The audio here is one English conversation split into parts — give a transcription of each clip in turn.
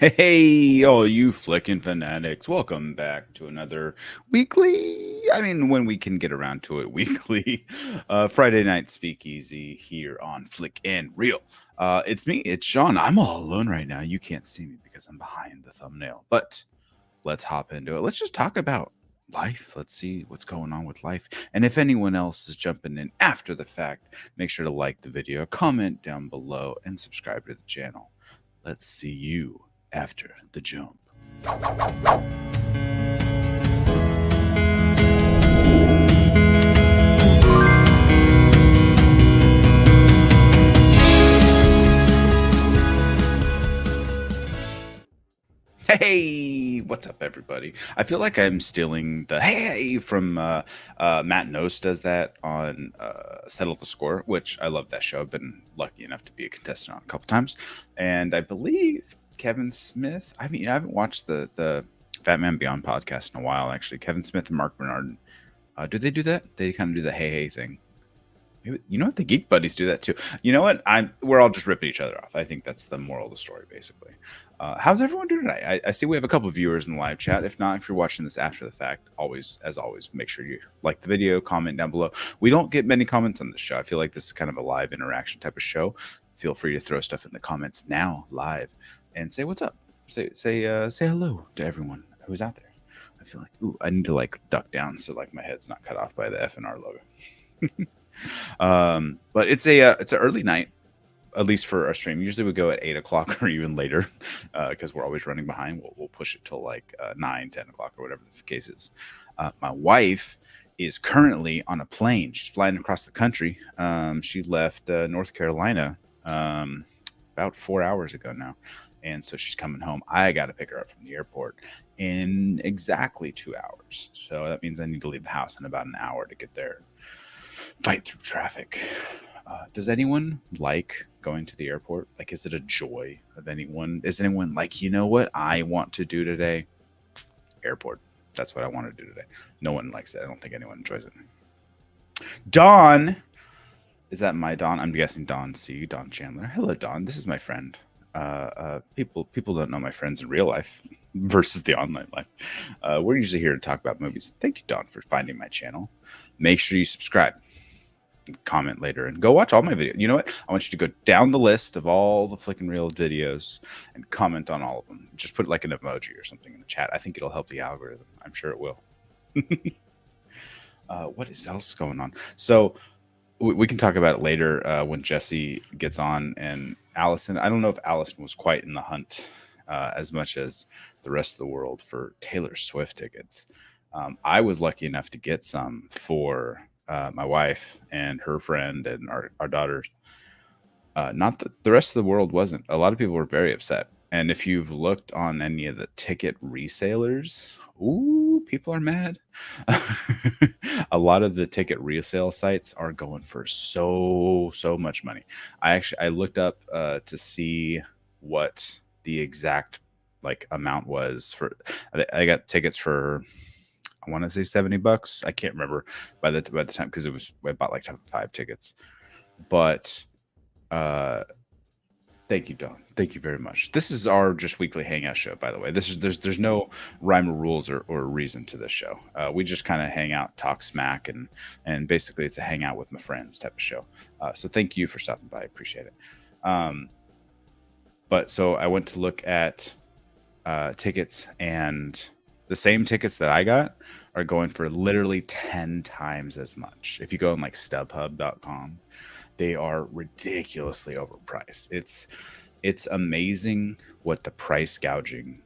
Hey, all you flickin' fanatics, welcome back to another weekly, when we can get around to it, weekly Friday night speakeasy here on Flick and Reel. It's me, it's Sean. I'm all alone right now. You can't see me because I'm behind the thumbnail, but let's hop into it. Let's just talk about life. Let's see what's going on with life. And if anyone else is jumping in after the fact, make sure to like the video, comment down below, and subscribe to the channel. Let's see you after the jump. Hey, what's up, everybody? I feel like I'm stealing the hey from Matt Nose does that on Settle the Score, which I love that show. I've been lucky enough to be a contestant on a couple times, and I believe Kevin Smith. I haven't watched the Fat Man Beyond podcast in a while. Actually, Kevin Smith and Mark Bernard. Do they do that? They kind of do the hey thing. Maybe, you know what? The Geek Buddies do that too. You know what? We're all just ripping each other off. I think that's the moral of the story, basically. How's everyone doing tonight? I see we have a couple of viewers in the live chat. If not, if you're watching this after the fact, as always, make sure you like the video, comment down below. We don't get many comments on this show. I feel like this is kind of a live interaction type of show. Feel free to throw stuff in the comments now, live, and say what's up. Say hello to everyone who's out there. I feel like, ooh, I need to like duck down so like my head's not cut off by the FNR logo. But it's an early night, at least for our stream. Usually we go at 8 o'clock or even later, because we're always running behind. We'll push it till like 9, 10 o'clock or whatever the case is. My wife is currently on a plane. She's flying across the country. She left North Carolina about 4 hours ago now, and so she's coming home. I got to pick her up from the airport in exactly 2 hours. So that means I need to leave the house in about an hour to get there. Fight through traffic. Does anyone like going to the airport? Like, is it a joy of anyone? Is anyone like, you know what I want to do today? Airport. That's what I want to do today. No one likes it. I don't think anyone enjoys it. Dawn. Is that my Dawn? I'm guessing Dawn C. Dawn Chandler. Hello, Dawn. This is my friend. People don't know my friends in real life versus the online life. We're usually here to talk about movies. Thank you, Dawn, for finding my channel. Make sure you subscribe. Comment later and go watch all my videos. You know what? I want you to go down the list of all the Flick and Reel videos and comment on all of them. Just put like an emoji or something in the chat. I think it'll help the algorithm. I'm sure it will. What is else going on? So we can talk about it later when Jesse gets on and Allison. I don't know if Allison was quite in the hunt as much as the rest of the world for Taylor Swift tickets. I was lucky enough to get some for my wife and her friend and our daughters. Not that the rest of the world wasn't. A lot of people were very upset. And if you've looked on any of the ticket resellers, ooh, people are mad. A lot of the ticket resale sites are going for so much money. I looked up to see what the exact like amount was for. I got tickets for, I want to say $70. I can't remember by the time, because I bought like 5 tickets. But thank you, Dawn. Thank you very much. This is our just weekly hangout show, by the way. There's no rhyme or rules or reason to this show. We just kind of hang out, talk smack, and basically it's a hangout with my friends type of show. So thank you for stopping by. I appreciate it. But so I went to look at tickets, and the same tickets that I got are going for literally 10 times as much. If you go on like StubHub.com, they are ridiculously overpriced. It's amazing what the price gouging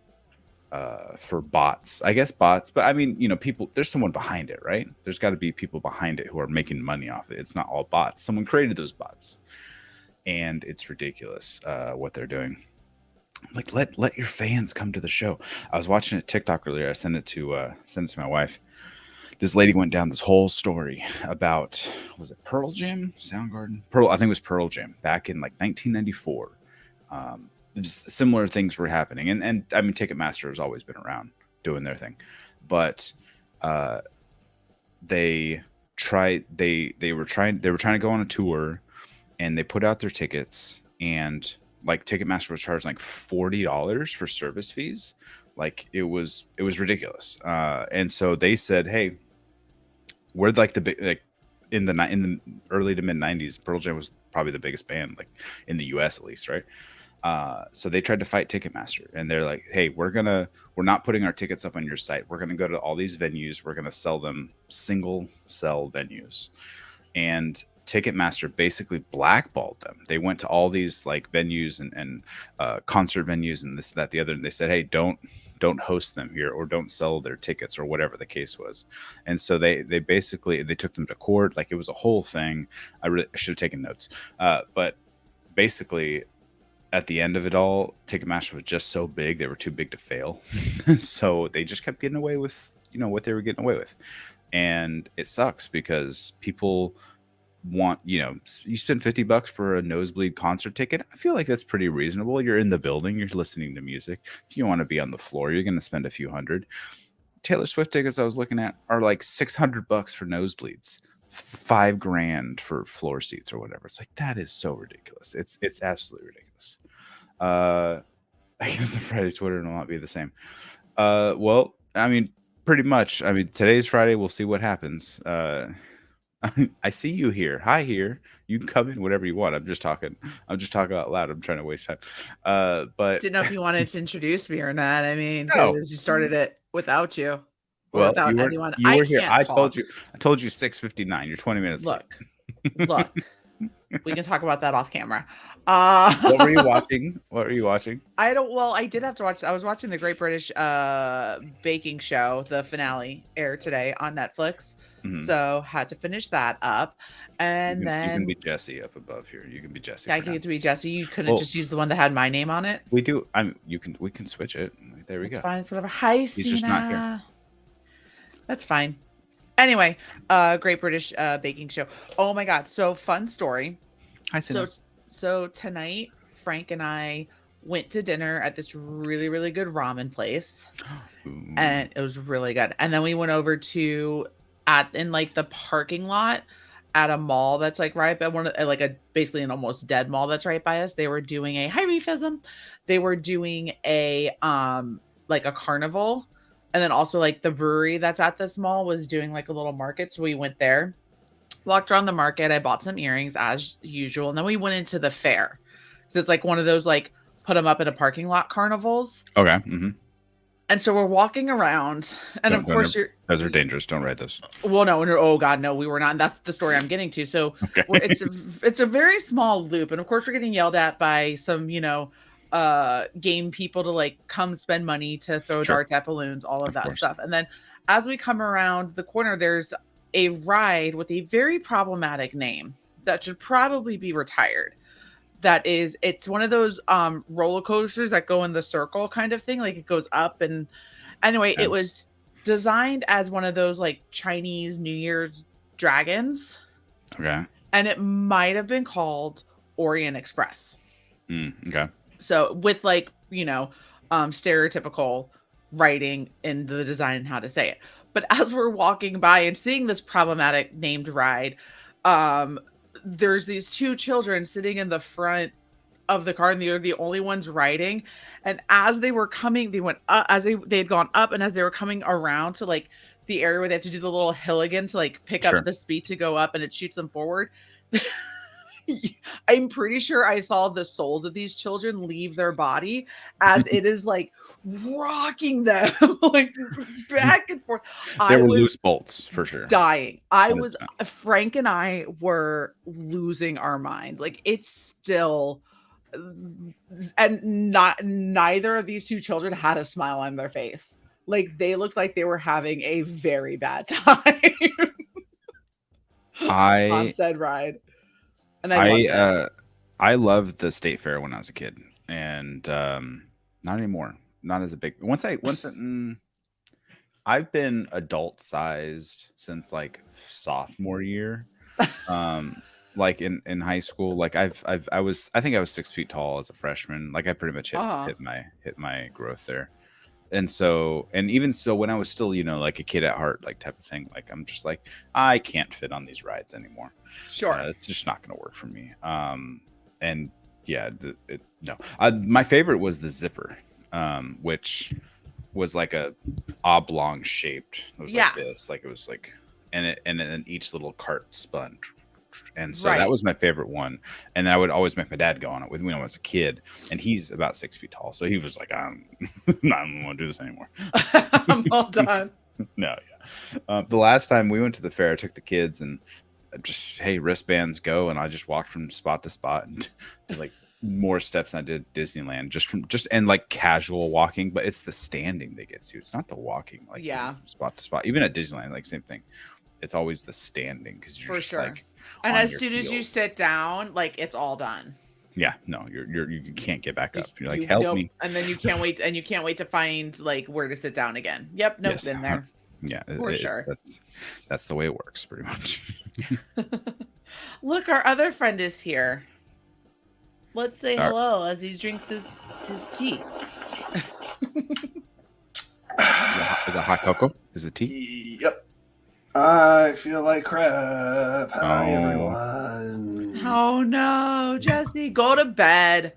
for bots. I guess bots, but I mean, you know, people. There's someone behind it, right? There's got to be people behind it who are making money off it. It's not all bots. Someone created those bots, and it's ridiculous what they're doing. Like, let your fans come to the show. I was watching a TikTok earlier. I sent it to my wife. This lady went down this whole story about, was it Pearl Jam, Soundgarden, I think it was Pearl Jam back in like 1994. Just similar things were happening, and I mean, Ticketmaster has always been around doing their thing, but they were trying to go on a tour, and they put out their tickets, and like Ticketmaster was charging like $40 for service fees. Like it was ridiculous. And so they said, hey, we're like the big, like in the early to mid 90s, Pearl Jam was probably the biggest band, like in the US at least, right? So they tried to fight Ticketmaster, and they're like, hey, we're not putting our tickets up on your site. We're gonna go to all these venues, we're gonna sell them single cell venues. And Ticketmaster basically blackballed them. They went to all these like venues and concert venues and this, that, the other, and they said, hey, don't host them here, or don't sell their tickets, or whatever the case was. And so they basically, they took them to court. Like it was a whole thing. I should have taken notes. But basically, at the end of it all, Ticketmaster was just so big, they were too big to fail. So they just kept getting away with, what they were getting away with. And it sucks because people want, you spend $50 for a nosebleed concert ticket. I feel like that's pretty reasonable. You're in the building, you're listening to music. If you want to be on the floor, you're going to spend a few hundred. Taylor Swift tickets I was looking at are like $600 for nosebleeds, $5,000 for floor seats or whatever. It's like, that is so ridiculous. It's absolutely ridiculous. I guess the Friday Twitter will not be the same. Well, I mean, pretty much. I mean, today's Friday. We'll see what happens. I see you here. Hi here. You can come in whenever you want. I'm just talking out loud. I'm trying to waste time. But didn't know if you wanted to introduce me or not. I mean, no. because you started it without you. Or Well, without anyone. you were here. I told you 6:59. You're 20 minutes look, late. Look. We can talk about that off camera. What were you watching? I did have to watch. I was watching the Great British Baking Show. The finale aired today on Netflix. Mm-hmm. So had to finish that up. And then you can be Jesse up above here. You can be Jesse. I get to be Jesse. You couldn't just use the one that had my name on it. We do. We can switch it. There we go. Fine. It's whatever. Hi, He's Sina. just not here. That's fine. Anyway, Great British Baking Show. Oh my God. So fun story. Hi, Sina. So tonight, Frank and I went to dinner at this really, really good ramen place. Ooh. And it was really good. And then we went over to in like the parking lot at a mall that's like right by basically an almost dead mall that's right by us. They were doing a They were doing a like a carnival. And then also like the brewery that's at this mall was doing like a little market. So we went there, walked around the market. I bought some earrings as usual. And then we went into the fair. So it's like one of those like put them up in a parking lot carnivals. Okay. Mm-hmm. And so we're walking around, and of course those are dangerous. Don't ride those. Well, no. Oh God, no, we were not. And that's the story I'm getting to. So okay. It's a very small loop. And of course we're getting yelled at by some, game people to like come spend money to throw darts at balloons, all of that stuff. And then as we come around the corner, there's a ride with a very problematic name that should probably be retired. It's one of those roller coasters that go in the circle kind of thing. Like it goes up, and anyway, It was designed as one of those like Chinese New Year's dragons. Okay. And it might have been called Orient Express. Okay. So with like, stereotypical writing in the design and how to say it. But as we're walking by and seeing this problematic named ride, there's these two children sitting in the front of the car, and they're the only ones riding. And as they were coming, they went up, they had gone up, and as they were coming around to like the area where they have to do the little hill again to like pick up the speed to go up, and it shoots them forward. I'm pretty sure I saw the souls of these children leave their body as it is like rocking them like back and forth. There were loose bolts for sure. Dying. Frank and I were losing our minds. Like it's still, and neither of these two children had a smile on their face. Like they looked like they were having a very bad time on said ride. And I loved the state fair when I was a kid, and not anymore. Not as a big. I've been adult sized since like sophomore year, like in high school. Like I think I was 6 feet tall as a freshman. Like I pretty much hit my growth there. And even so, when I was still, like a kid at heart, like type of thing, like I'm just like, I can't fit on these rides anymore. Sure. It's just not going to work for me. And Yeah, no. My favorite was the zipper, which was like a oblong shaped. It was like this, like it was like, and then each little cart spun, and so that was my favorite one. And I would always make my dad go on it with me when I was a kid, and he's about 6 feet tall, so he was like, I don't want to do this anymore. I'm all done. No, yeah. The last time we went to the fair, I took the kids and just, hey, wristbands go, and I just walked from spot to spot and did like more steps than I did Disneyland, and like casual walking. But it's the standing that gets you. It's not the walking, like from spot to spot. Even at Disneyland, like same thing. It's always the standing because you're just like, and as soon as you sit down, like it's all done. Yeah, no, you can't get back up. You're like, help me, and then you can't wait, to find like where to sit down again. Yep, nope, been there. Yeah, for sure. That's the way it works, pretty much. Look, our other friend is here. Let's say hello as he drinks his tea. Is it hot cocoa? Is it tea? Yep. I feel like crap. Hi, everyone. Oh no, Jesse, go to bed.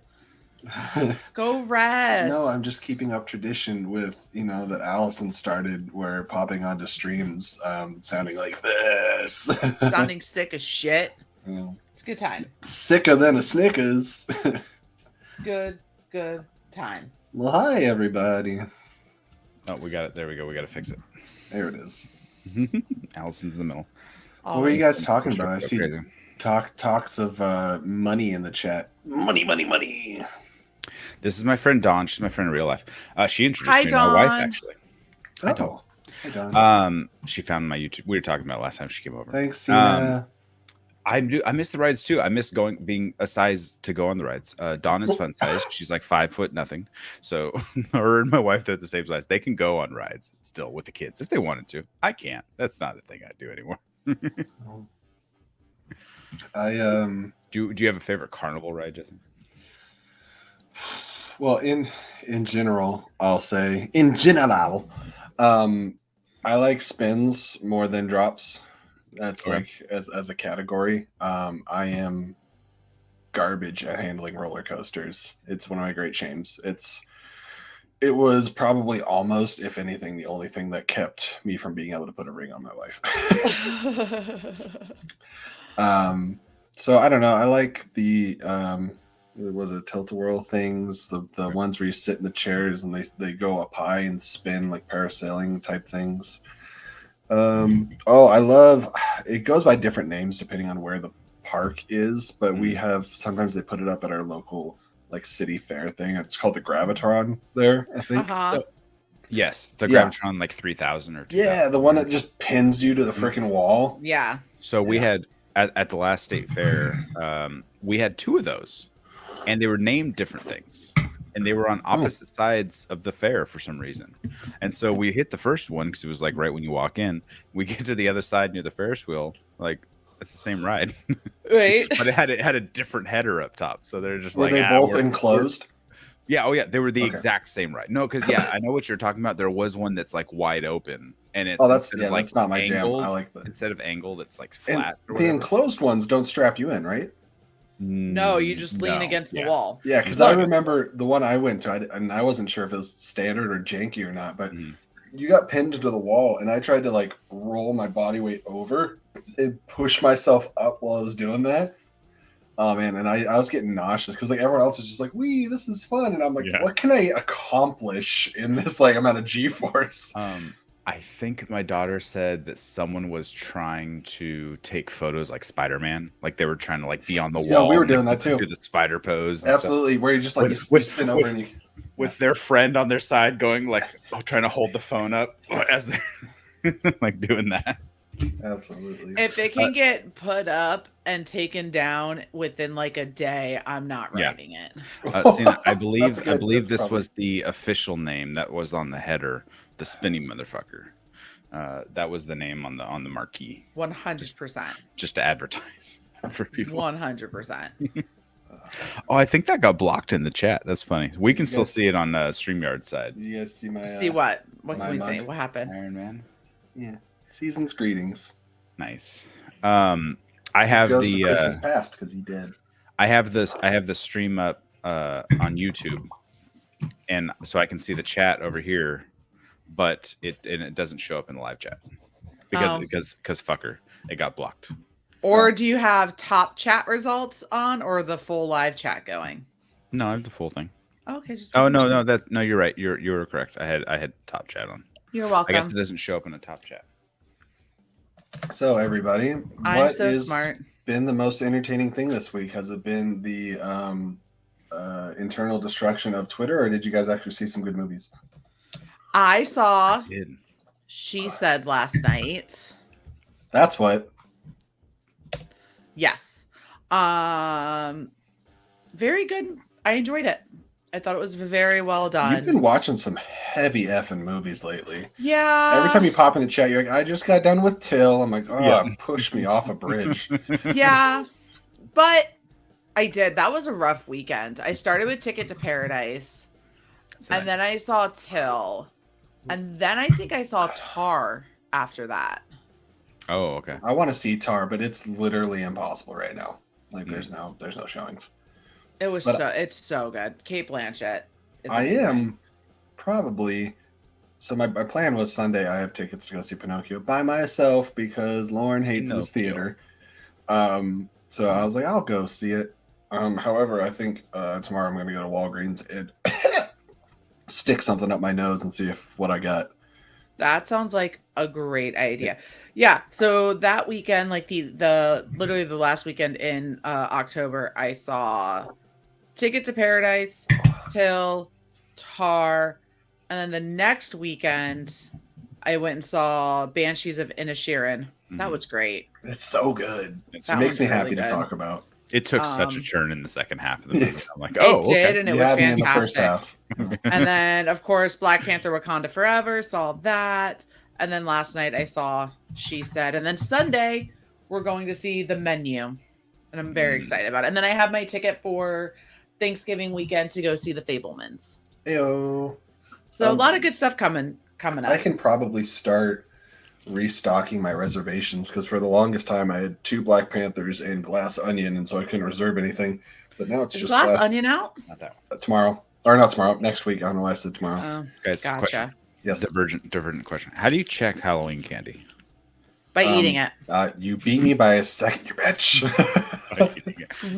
Go rest. No, I'm just keeping up tradition with, that Allison started, where popping onto streams sounding like this. Sounding sick as shit. It's a good time. Sicker than a Snickers. Good time. Well, hi, everybody. Oh, we got it. There we go. We got to fix it. There it is. Allison's in the middle. What were you guys talking about? I see talks of money in the chat. Money. This is my friend Dawn. She's my friend in real life. She introduced me to my wife, actually. Hi, Dawn. She found my YouTube. We were talking about it last time she came over. Thanks, Sina. I miss the rides too. I miss being a size to go on the rides. Dawn is fun size. She's like 5 foot nothing. So her and my wife, they're the same size. They can go on rides still with the kids if they wanted to. I can't. That's not a thing I do anymore. Do you have a favorite carnival ride, Justin? Well, in general, I'll say I like spins more than drops. That's like as a category. I am garbage at handling roller coasters. It's one of my great shames. It was probably almost, if anything, the only thing that kept me from being able to put a ring on my life. So I don't know. I like the was it tilt-a-whirl things, the ones where you sit in the chairs and they go up high and spin like parasailing type things. I love, it goes by different names depending on where the park is, but we have, sometimes they put it up at our local like city fair thing. It's called the Gravitron there, I think. Yes, the Gravitron like 3000 or 2000. Yeah, the one that just pins you to the freaking wall. Yeah. So we had at the last state fair, we had 2 of those, and they were named different things, and they were on opposite sides of the fair for some reason. And so we hit the first one because it was like right when you walk in. We get to the other side near the Ferris wheel, like it's the same ride, right? But it had a different header up top, so they're just were like they both enclosed? Yeah, oh yeah, they were the exact same ride. No, because I know what you're talking about. There was one that's like wide open, and it's that's not my angled, jam. I like that. Instead of angled, it's like flat. And the enclosed ones don't strap you in, right? No, you just lean against the wall. Yeah, because I remember the one I went to, and I wasn't sure if it was standard or janky or not, but you got pinned to the wall, and I tried to like roll my body weight over and push myself up while I was doing that. Oh man, and I was getting nauseous because like everyone else is just like, "Wee, this is fun," and I'm like, "What can I accomplish in this like amount of G-force?" I think my daughter said that someone was trying to take photos like Spider-Man, like they were trying to like be on the wall. Yeah, we were doing that too. Do the spider pose. Absolutely, where you just like you spin over and you with their friend on their side, going like trying to hold the phone up as they're like doing that. Absolutely. If it can get put up and taken down within like a day, I'm not riding it. Sina, I believe this was the official name that was on the header, the spinning motherfucker. That was the name on the marquee. 100%. Just to advertise for people. 100%. Oh, I think that got blocked in the chat. That's funny. We can still see it on StreamYard side. You guys see my see what? What can we say? What happened? Iron Man. Yeah. Season's greetings. Nice. I have the Christmas past because he did. I have the stream up on YouTube, and so I can see the chat over here, but it doesn't show up in the live chat because fucker, it got blocked. Or do you have top chat results on, or the full live chat going? No, I have the full thing. Okay, just no, you're right. You're correct. I had top chat on. You're welcome. I guess it doesn't show up in a top chat. So everybody, I'm so smart. Been the most entertaining thing this week? Has it been the internal destruction of Twitter, or did you guys actually see some good movies? I saw She Said last night. That's what. Yes. Very good. I enjoyed it. I thought it was very well done. You've been watching some heavy effing movies lately. Yeah. Every time you pop in the chat, you're like, I just got done with Till. I'm like, push me off a bridge. Yeah. But I did. That was a rough weekend. I started with Ticket to Paradise. And then I saw Till. And then I think I saw Tar after that. Oh, okay. I want to see Tar, but it's literally impossible right now. Like there's no showings. It's so good. Kate Blanchett. I am probably. So my plan was Sunday. I have tickets to go see Pinocchio by myself because Lauren hates this theater. So I was like, I'll go see it. However, I think tomorrow I'm going to go to Walgreens and stick something up my nose and see what I got. That sounds like a great idea. Yeah. So that weekend, like the literally the last weekend in October, I saw Ticket to Paradise, Till, Tar, and then the next weekend I went and saw Banshees of Inisherin. That was great. It's so good. It makes me happy to talk about. It took such a turn in the second half of the movie. I'm like, it did, and it was fantastic. In the first half. And then, of course, Black Panther: Wakanda Forever. Saw that, and then last night I saw She Said, and then Sunday we're going to see The Menu, and I'm very excited about it. And then I have my ticket for Thanksgiving weekend to go see The Fabelmans. Ew. So a lot of good stuff coming up. I can probably start restocking my reservations because for the longest time I had 2 Black Panthers and Glass Onion, and so I couldn't reserve anything. But now it's just Glass Onion out? Not that one. Tomorrow. Or not tomorrow, next week. I don't know why I said tomorrow. Oh, guys, gotcha. Question. Yes. Divergent question. How do you check Halloween candy? By eating it. You beat me by a second, you bitch.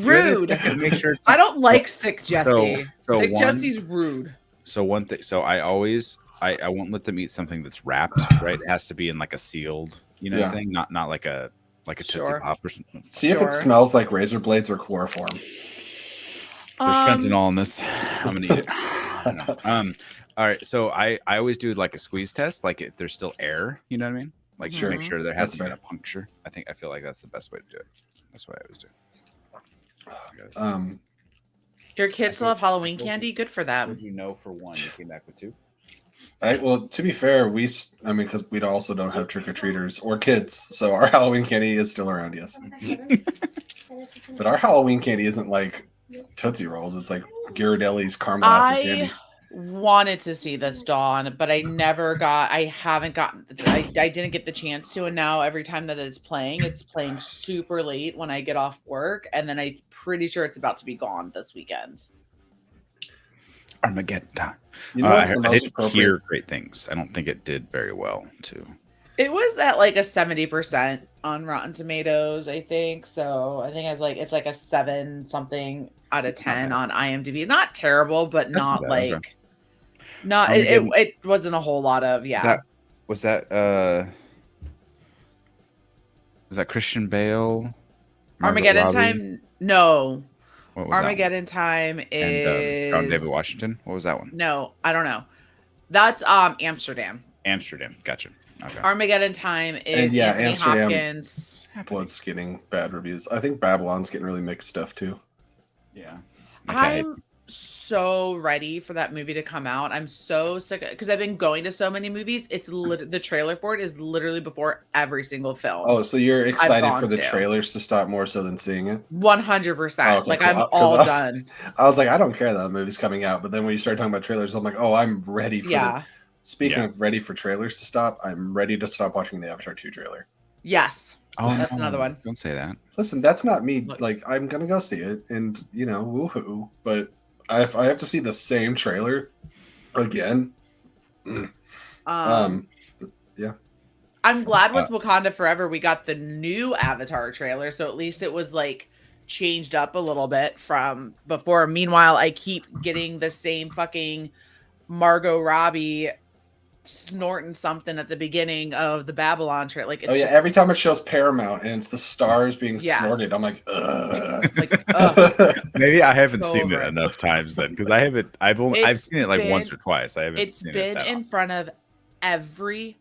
Rude. Make sure I don't like Sick Jesse. So Sick Jesse's rude. So one thing. So I always I won't let them eat something that's wrapped. Right, it has to be in like a sealed, thing, not like a Tootsie Pop or something. See if it smells like razor blades or chloroform. There's fentanyl in this. I'm gonna eat it. I don't know. All right. So I always do like a squeeze test, like if there's still air. You know what I mean? Like make sure there hasn't been a puncture. I feel like that's the best way to do it. That's what I always do. Your kids still have Halloween candy. Good for them. What did you know for one? You came back with 2. All right. Well, to be fair, because we also don't have trick or treaters or kids, so our Halloween candy is still around. Yes, but our Halloween candy isn't like Tootsie Rolls. It's like Ghirardelli's caramel apple candy. Wanted to see this Dawn, but I didn't get the chance to, and now every time that it's playing super late when I get off work, and then I'm pretty sure it's about to be gone this weekend. Armageddon time. I didn't hear great things. I don't think it did very well too. It was at like a 70% on Rotten Tomatoes, I think. So I think it's like a 7 something out of 10 on IMDb. Not terrible, but not like okay. Not it wasn't a whole lot of Was that Christian Bale? Armageddon Robbie? Time? No. What was Armageddon Time is John David Washington. What was that one? No, I don't know. That's Amsterdam. Amsterdam, gotcha. Okay. Armageddon Time is Anthony Amsterdam Hopkins. Was getting bad reviews. I think Babylon's getting really mixed stuff too. Yeah. I'm so ready for that movie to come out. I'm so sick because I've been going to so many movies. It's the trailer for it is literally before every single film. Oh, so you're excited for the trailers to stop more so than seeing it? 100%. Okay, like cool. I'm all done. I was like, I don't care that movie's coming out, but then when you start talking about trailers, I'm like, oh, I'm ready for Speaking of ready for trailers to stop, I'm ready to stop watching the Avatar 2 trailer. Yes. Oh, That's no, another one. Don't say that. Listen, that's not me. Look. Like, I'm gonna go see it, and woohoo! But I have to see the same trailer again. Yeah. I'm glad with Wakanda Forever we got the new Avatar trailer, so at least it was like changed up a little bit from before. Meanwhile, I keep getting the same fucking Margot Robbie snorting something at the beginning of the Babylon trailer. Like, it's Oh yeah, just, every time it shows Paramount and it's the stars being Yeah. snorted, I'm like, ugh. like, ugh. Maybe I haven't Go seen over it it. enough times then, because I've It's seen it like once been- or twice. I haven't It's seen it been that in often. front of every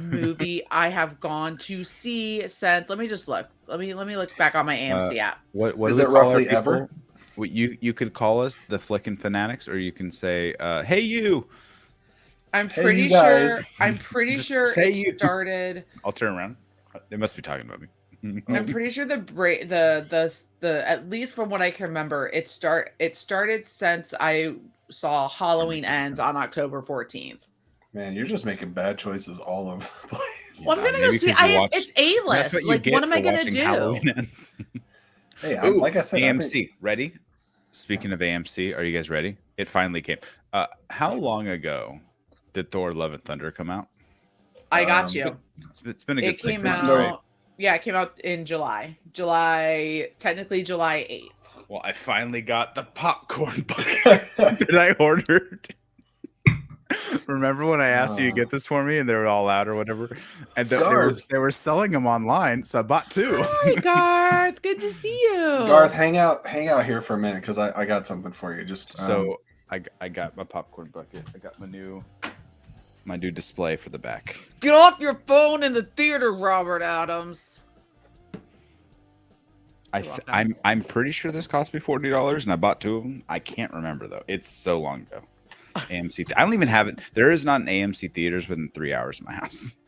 movie I have gone to see since. Let me just look. Let me look back on my AMC app. What Is do we it call our roughly ever? people? What you could call us the Flickin' Fanatics, or you can say, "Hey you." I'm Hey, pretty you sure. guys. I'm pretty Just sure say it you. started. I'll turn around. They must be talking about me. I'm pretty sure the at least from what I can remember, it started since I saw Halloween Ends on October 14th. Man, you're just making bad choices all over the place. Well, I'm gonna go Maybe see. 'cause you watch- It's A That's list. what you Like, get what am for I gonna watching do? Halloween Ends. Hey, Ooh, like I said, AMC. Ready? Speaking of AMC, are you guys ready? It finally came. How long ago did Thor: Love and Thunder come out? I got you. It's been a good It 6 came months. No. out. Yeah, it came out in July. Technically July 8th. Well, I finally got the popcorn bucket that I ordered. Remember when I asked you to get this for me, and they were all out or whatever, and they were selling them online, so I bought 2. Hi, Garth. Good to see you. Garth, hang out here for a minute because I got something for you. Just So I got my popcorn bucket. I got my new display for the back. Get off your phone in the theater, Robert Adams. I'm pretty sure this cost me $40, and I bought 2 of them. I can't remember though. It's so long ago. AMC. I don't even have it. There is not an AMC theaters within 3 hours of my house.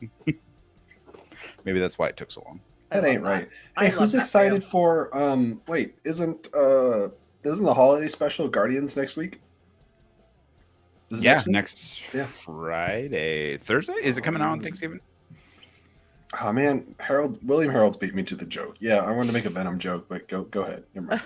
Maybe that's why it took so long. that ain't right. I Hey, love who's that for excited for? Wait, isn't the holiday special Guardians next week? Is it Yeah, next week? next Yeah. Friday, Thursday. Is it coming out on Thanksgiving? Oh man, William Harold's beat me to the joke. Yeah, I wanted to make a Venom joke, but go ahead. Never mind.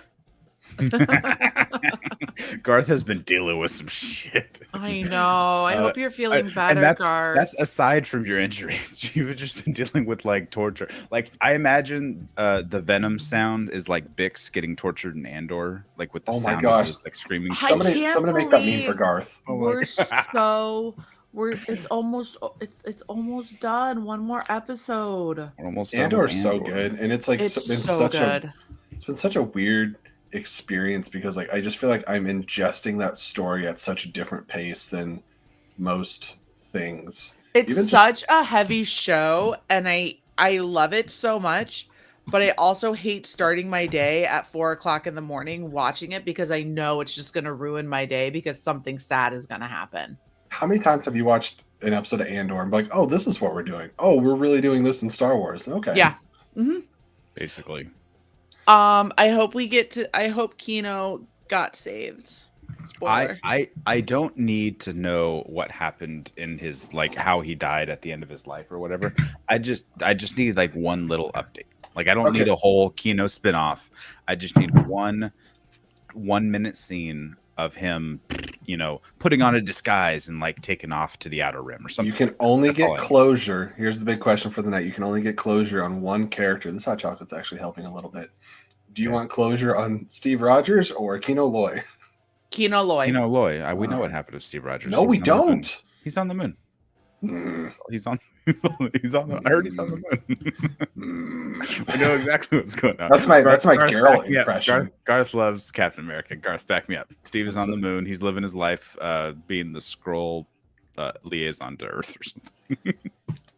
Garth has been dealing with some shit. I know. I hope you're feeling better, and that's Garth. aside from your injuries. You've just been dealing with like torture. Like I imagine the Venom sound is like Bix getting tortured in Andor, like with the Oh my sound gosh. of those, like screaming. I children. can't Somebody make that meme for believe Garth. Oh my We're God. it's almost done. One more episode. We're almost done Andor's with so Andor. good, and it's like It's been so such good. it's been such a weird experience because like I just feel like I'm ingesting that story at such a different pace than most things. It's Even such a heavy show, and I love it so much. But I also hate starting my day at 4:00 in the morning watching it because I know it's just going to ruin my day because something sad is going to happen. How many times have you watched an episode of Andor and be like, oh, this is what we're doing? Oh, we're really doing this in Star Wars. Okay. Yeah. Mm-hmm. Basically. I hope Kino got saved. Spoiler. I don't need to know what happened in his, like how he died at the end of his life or whatever. I just need like one little update. Like I don't need a whole Kino spinoff. I just need one 1-minute scene of him, putting on a disguise and like taking off to the outer rim or something. You can only That's all get I need. closure. Here's the big question for the night. You can only get closure on one character. This hot chocolate's actually helping a little bit. Do you want closure on Steve Rogers or Kino Loy? Kino Loy. Kino Loy. We know what happened with Steve Rogers. No, we He's on the moon. don't. He's on the moon. Mm. He's on the. I heard he's on the moon. We know exactly what's going on. That's my Garth, Geralt back me up. impression. Garth loves Captain America. Garth, back me up. Steve is on the moon. He's living his life, being the Skrull liaison to Earth or something.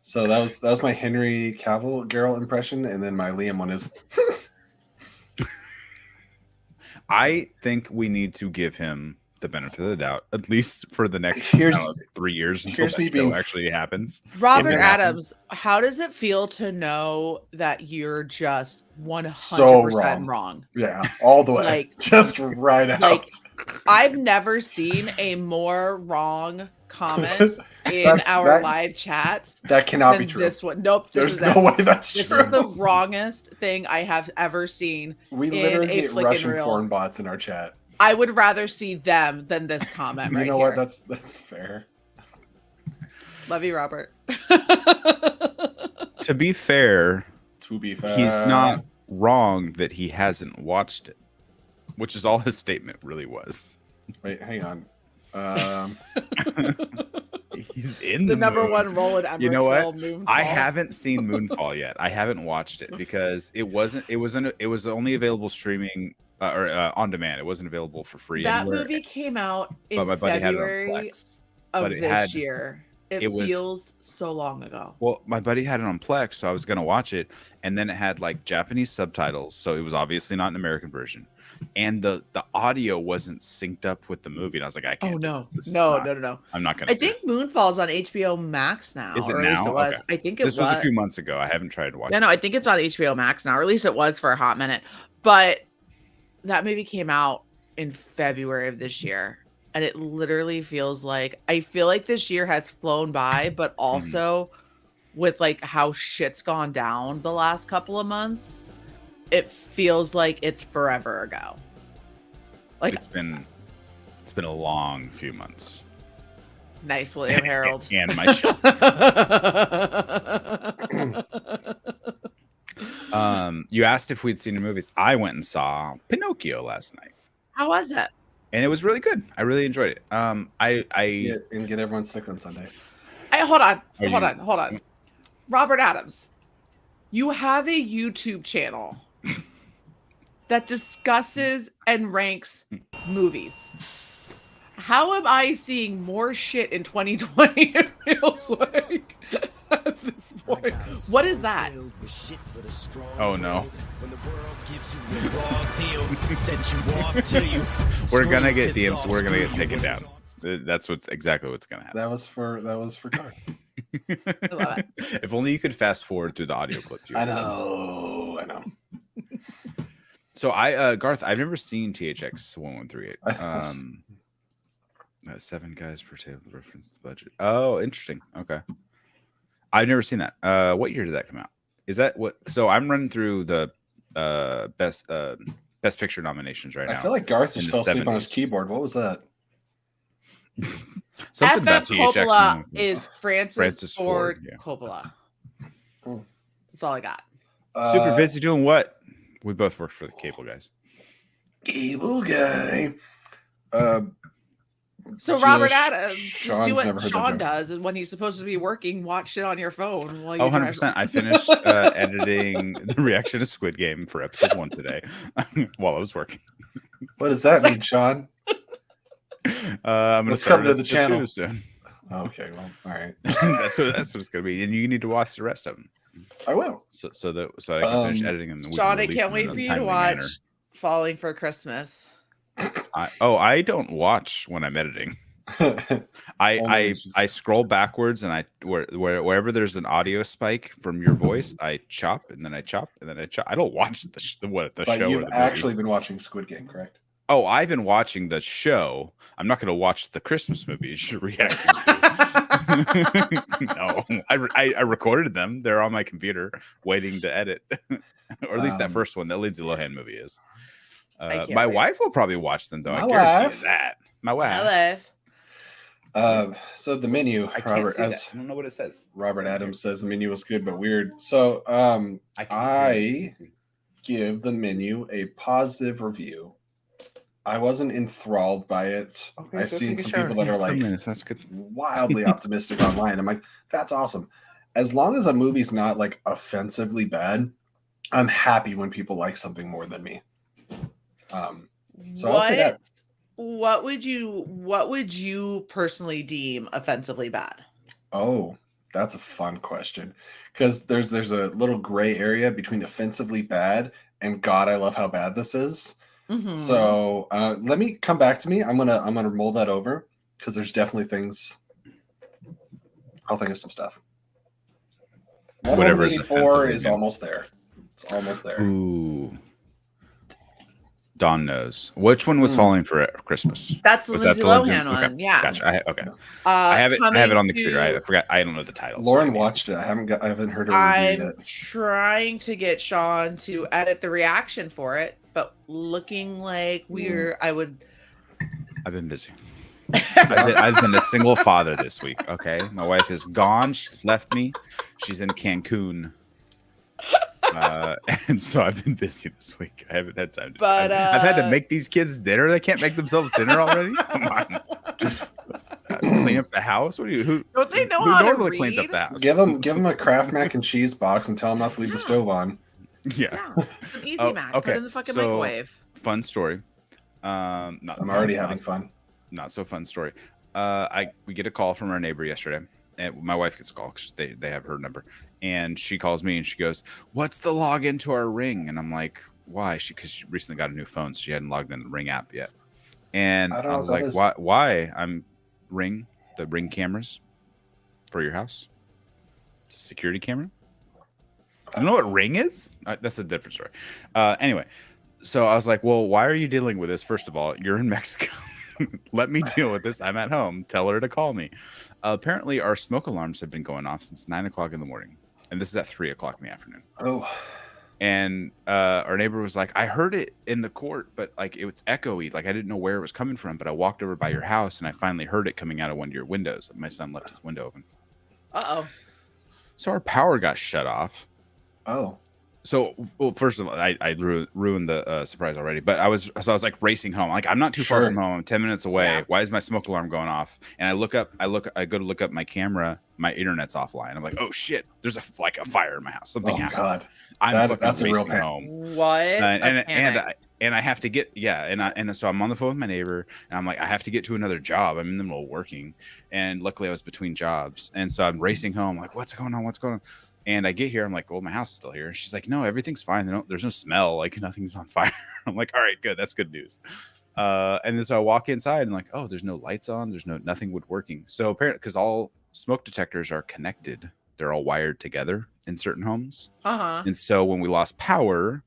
So that was my Henry Cavill Geralt impression, and then my Liam one is. I think we need to give him the benefit of the doubt, at least for the next 3 years until that show actually happens. Robert Adams, how does it feel to know that you're just 100% So wrong? Yeah, all the way. Like, just right out. Like, I've never seen a more wrong comments in That's- our that- live chats That cannot be than true. this one. Nope. There's no way that's This true. is the wrongest thing I have ever seen. We in literally a get flickin' Russian reel. porn bots in our chat. I would rather see them than this comment You right know here. what? That's fair. Love you, Robert. To be fair, To be fair, he's not wrong that he hasn't watched it, which is all his statement really was. Wait, hang on. He's in The the number mood. one Roland Emmerich You know what? film, Moonfall. I haven't seen Moonfall yet. I haven't watched it because it was only available streaming or on demand. It wasn't available for free That anywhere. movie came out in But my buddy had it on February Plex. of but it this had- year. It it was- feels so long ago. Well, my buddy had it on Plex, so I was gonna watch it, and then it had like Japanese subtitles, so it was obviously not an American version, and the audio wasn't synced up with the movie. And I was like, I can't. Oh do no, this. This is no, not- no, no, no. I'm not gonna. I do think this. Moonfall's on HBO Max now. Is it or at least now? it was. Okay. I think it This was a few months ago. I haven't tried to watch. Yeah, no, I think it's on HBO Max now, or at least it was for a hot minute. But that movie came out in February of this year, and it literally feels like I feel like this year has flown by, but also with like how shit's gone down the last couple of months, it feels like it's forever ago. Like It's been a long few months. nice, William Harold. And my show. You asked if we'd seen the movies. I went and saw Pinocchio last night, How was it? and it was really good. I really enjoyed it. get everyone sick on Sunday. Hey, hold on, Are hold you- on, hold on. Robert Adams, you have a YouTube channel that discusses and ranks movies. How am I seeing more shit in 2020? It feels like at this point. What is that? Oh no. We're gonna get DMs. We're gonna get taken down. That's exactly what's gonna happen. That was for Garth. I love it. If only you could fast forward through the audio clips. I know. So Garth, I've never seen THX 1138. 7 guys per table reference budget. Oh, interesting. Okay. I've never seen that. What year did that come out? Is that what? So I'm running through the best picture nominations right now. I feel like Garth in just the fell asleep on his 70s. keyboard. What was that? Something about FF THX. Coppola is Francis Francis Ford Ford, yeah. Coppola. Oh. That's all I got. Super busy doing what? We both work for the cable guys. Cable guy. So Gina, Robert Adams, just Sean's do never what heard that Sean joke. does, and when he's supposed to be working, watch it on your phone while you Oh, drive. 100%. I finished editing the reaction to Squid Game for episode 1 today while I was working. What does that mean, Sean? I'm going to Let's start come to the episode channel. 2 soon. Okay, well, all right. that's what it's going to be. And you need to watch the rest of them. I will. So that I can finish editing them. and we can Sean, I release can't them in wait a for you to timely watch manner. Falling for Christmas. I don't watch when I'm editing. I scroll backwards and wherever there's an audio spike from your voice, I chop and then I chop and then I chop. I don't watch the show But or you've the movie. actually been watching Squid Game, correct? Oh, I've been watching the show. I'm not going to watch the Christmas movies you're reacting to. No, I recorded them. They're on my computer waiting to edit. Or at least that first one, that Lindsay Lohan movie is. can't My wait. wife will probably watch them, though. I My guarantee wife? you that. My wife. Hello. So the menu, I can't Robert, see as that. I don't know what it says. Robert Adams says, the menu was good but weird. So I give the menu a positive review. I wasn't enthralled by it. Okay, I've go seen take a some shower. people that are like That's good. wildly optimistic online. I'm like, that's awesome. As long as a movie's not like offensively bad, I'm happy when people like something more than me. So I'll say that. What would you personally deem offensively bad? Oh, that's a fun question. Because there's a little gray area between offensively bad and God, I love how bad this is. Mhm. So let me come back to me. I'm gonna mull that over because there's definitely things. I'll think of some stuff. Whatever is 184 offensively is bad. almost there. It's almost there. Ooh. Dawn knows. Which one was falling for Christmas? That's the Was Lindsay that the Lindsay? Lohan one. Okay, Yeah. gotcha. Okay. I have it. I have it on the computer. I forgot. I don't know the title. Lauren watched it. I haven't heard her review yet. I'm trying to get Sean to edit the reaction for it, but looking like I've been busy. I've been a single father this week. Okay, my wife is gone. She left me. She's in Cancun. And so I've been busy this week. I haven't had time to. I've had to make these kids dinner. They can't make themselves dinner already. Come on, just clean up the house. What do you? Who don't they know who how normally to cleans read? up the house? Give them a Kraft mac and cheese box and tell them not to leave the stove on. Yeah, it's an easy mac. Put it in the fucking microwave. Fun story. I'm already having fun. Not so fun story. We get a call from our neighbor yesterday. And my wife gets a call because they have her number, and she calls me and she goes, "What's the login to our Ring?" And I'm like, "Why?" Because she recently got a new phone, so she hadn't logged in the Ring app yet. And I was like, "Why?" I'm Ring, the Ring cameras for your house. It's a security camera. I don't know what Ring is. That's a different story. Anyway, so I was like, "Well, why are you dealing with this? First of all, you're in Mexico." Let me deal with this. I'm at home. Tell her to call me. Apparently, our smoke alarms have been going off since 9 o'clock in the morning, and this is at 3 o'clock in the afternoon. Oh, and our neighbor was like, "I heard it in the court, but like it was echoey. Like I didn't know where it was coming from. But I walked over by your house, and I finally heard it coming out of one of your windows. My son left his window open. So our power got shut off. Oh. So, well, first of all, I ruined the surprise already. But I was like racing home. Like I'm not too far from home. I'm 10 minutes away. Yeah. Why is my smoke alarm going off? And I go to look up my camera. My internet's offline. I'm like, oh shit! There's a fire in my house. Something happened. God, that's a real racing home. What? And I have to get and so I'm on the phone with my neighbor, and I'm like, I have to get to another job. I'm in the middle of working, and luckily I was between jobs, and so I'm racing home. Like, what's going on? What's going on? And I get here, I'm like, well, my house is still here. And she's like, no, everything's fine. There's no smell. Like nothing's on fire. I'm like, all right, good. That's good news. And then so I walk inside and like, oh, there's no lights on. There's nothing would working. So apparently, because all smoke detectors are connected, they're all wired together in certain homes. And so when we lost power,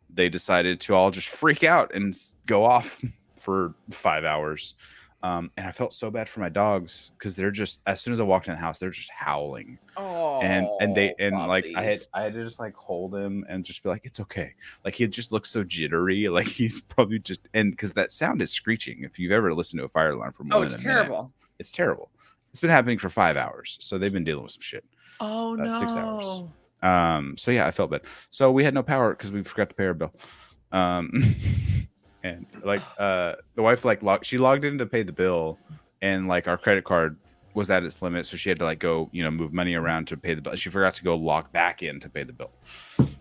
they decided to all just freak out and go off for 5 hours. And I felt so bad for my dogs because they're just, as soon as I walked in the house, they're just howling. Oh, like I had to just like hold him and just be like, it's okay. Like he just looks so jittery. Like he's probably just, and because that sound is screeching. If you've ever listened to a fire alarm for more than a minute, it's terrible. It's been happening for 5 hours. So they've been dealing with some shit. Oh no. 6 hours. So yeah, I felt bad. So we had no power because we forgot to pay our bill. And like the wife she logged in to pay the bill, and like our credit card was at its limit, so she had to like go move money around to pay the bill. She forgot to go log back in to pay the bill,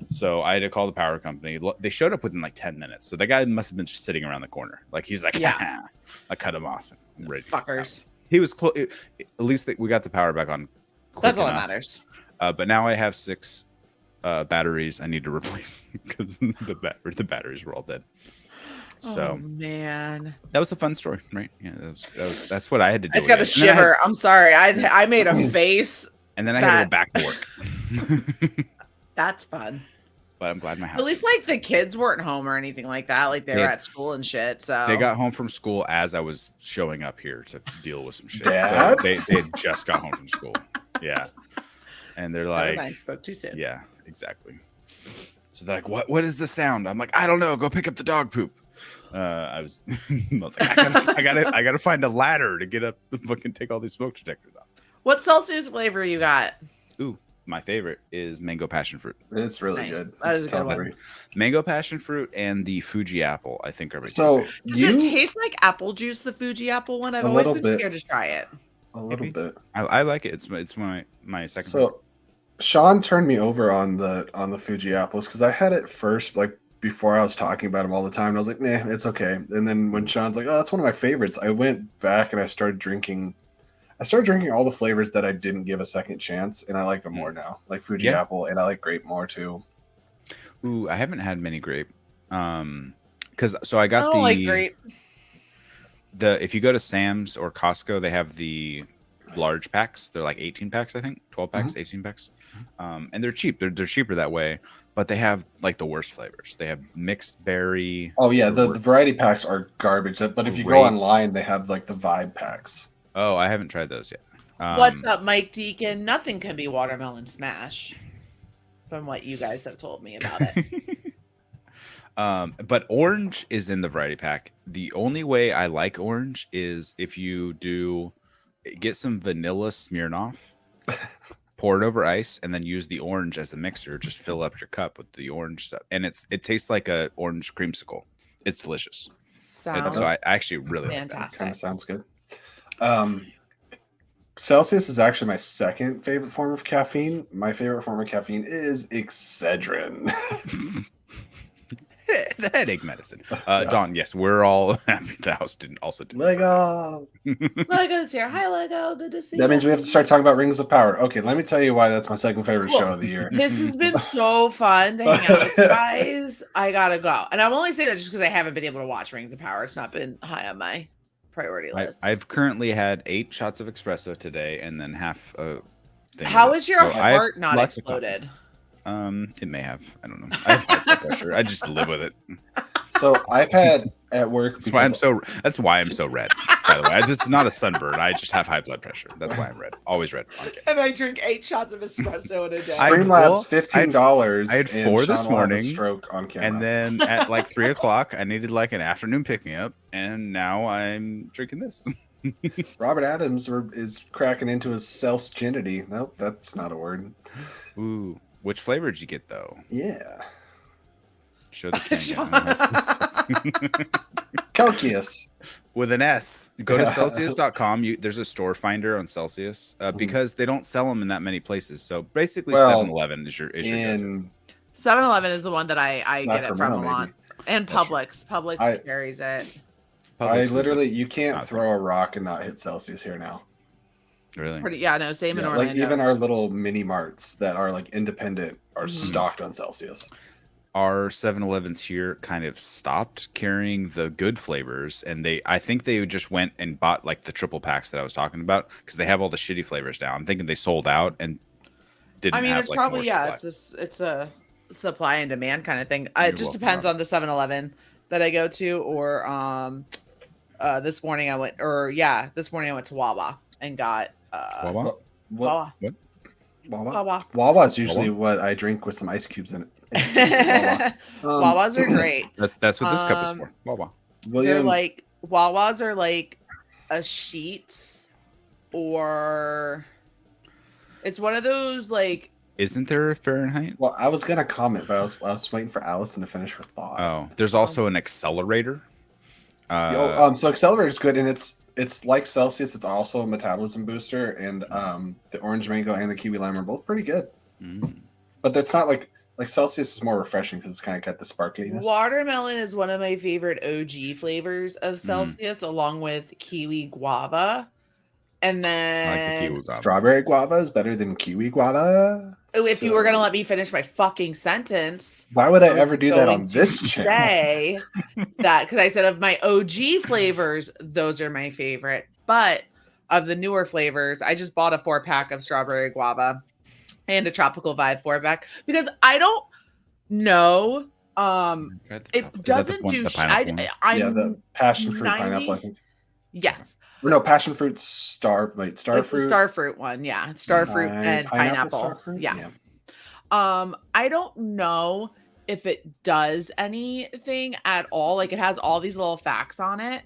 so I had to call the power company. They showed up within like 10 minutes, so that guy must have been just sitting around the corner. Like he's like, yeah, I cut him off. Fuckers. He was close. At least we got the power back on. That's all that matters. But now I have 6 batteries I need to replace because the batteries were all dead. So man, that was a fun story, right? Yeah, that's what I had to do. It's got a shiver. I'm sorry, I made a face, and then I had to go back to work. That's fun. But I'm glad my house. At least like the kids weren't home or anything like that. Like they were at school and shit. So they got home from school as I was showing up here to deal with some shit. Dad? So they had just got home from school. Yeah, and they're like, I spoke too soon. Yeah, exactly. So they're like, what is the sound? I'm like, I don't know. Go pick up the dog poop. I was like, I gotta find a ladder to get up and fucking take all these smoke detectors off. What Celsius flavor you got? Ooh, my favorite is mango passion fruit. It's really good. That is a good one. Mango passion fruit and the Fuji apple, I think, are my so. Does it taste like apple juice? The Fuji apple one. I've always been scared to try it. A little bit. I like it. It's my second. So, favorite. Sean turned me over on the Fuji apples because I had it first, like before I was talking about them all the time. And I was like, nah, it's okay. And then when Sean's like, oh, that's one of my favorites, I went back and I started drinking all the flavors that I didn't give a second chance, and I like them more now. Like Fuji apple, and I like grape more too. Ooh, I haven't had many grape. Because so I got like grape. If you go to Sam's or Costco, they have the large packs. They're like 18 packs, I think, 12 packs, 18 packs, and they're cheap. They're cheaper that way, but they have like the worst flavors. They have mixed berry. Oh yeah, the variety packs are garbage. But if you go online, they have like the vibe packs. Oh, I haven't tried those yet. What's up, Mike Deacon? Nothing can be watermelon smash, from what you guys have told me about it. But orange is in the variety pack. The only way I like orange is if you get some vanilla Smirnoff, pour it over ice, and then use the orange as a mixer. Just fill up your cup with the orange stuff, and it tastes like a orange creamsicle. It's delicious. So I actually really like that. Kind of sounds good. Celsius is actually my second favorite form of caffeine. My favorite form of caffeine is Excedrin. The headache medicine. Dawn, yes, we're all happy the house didn't Lego. Lego's here. Hi, Lego. Good to see you. That means we have to start talking about Rings of Power. Okay, let me tell you why that's my second favorite show of the year. This has been so fun to hang out with you guys. I gotta go. And I'm only saying that just because I haven't been able to watch Rings of Power. It's not been high on my priority list. I've currently had 8 shots of espresso today and then half a thing. How is your heart not exploded? It may have. I don't know. I have high blood pressure. I just live with it. So I've had at work. That's why I'm so red. By the way, this is not a sunburn. I just have high blood pressure. That's why I'm red. Always red. Okay. And I drink 8 shots of espresso in a day. Streamlabs $15. I had 4 this morning. Stroke on camera. And then at like 3 o'clock, I needed like an afternoon pick me up, and now I'm drinking this. Robert Adams is cracking into his self-ginity. Nope, that's not a word. Ooh. Which flavor did you get, though? Yeah. Show the Celsius. With an S. Go to Celsius.com. There's a store finder on Celsius because they don't sell them in that many places. So basically, 7-Eleven is your 7-Eleven is the one that I get it from a lot. And Publix. Publix carries it. You can't throw a rock and not hit Celsius here now. Really? Same in Orlando. Like even our little mini marts that are like independent are stocked on Celsius. Our 7-Elevens here kind of stopped carrying the good flavors, and I think they just went and bought like the triple packs that I was talking about because they have all the shitty flavors now. I'm thinking they sold out and didn't. I mean, have, it's probably it's a supply and demand kind of thing. It just depends on the 7-Eleven that I go to, or this morning I went to Wawa and got Wawa. What? Wawa. Wawa is usually what I drink with some ice cubes in it. Wawas are great. That's what this cup is for. Wawa. They're like Wawas are like a Sheetz, or it's one of those like. Isn't there a Fahrenheit? Well, I was gonna comment, but I was waiting for Allison to finish her thought. Oh, there's also an accelerator. So accelerator is good, and it's like Celsius. It's also a metabolism booster, and the orange mango and the kiwi lime are both pretty good. But that's not like Celsius is more refreshing because it's kind of got the sparkliness. Watermelon is one of my favorite OG flavors of Celsius, along with kiwi guava, and then strawberry guava is better than kiwi guava. If you were gonna let me finish my fucking sentence, why would I ever do that on this channel? Say that because I said of my OG flavors, those are my favorite. But of the newer flavors, I just bought a 4-pack of strawberry guava and a tropical vibe 4-pack because I don't know. It doesn't do. The passion fruit pineapple. I think. Yes. Or no, passion fruit starfruit. The starfruit one, yeah. Starfruit and pineapple. Starfruit? Yeah. I don't know if it does anything at all. Like it has all these little facts on it.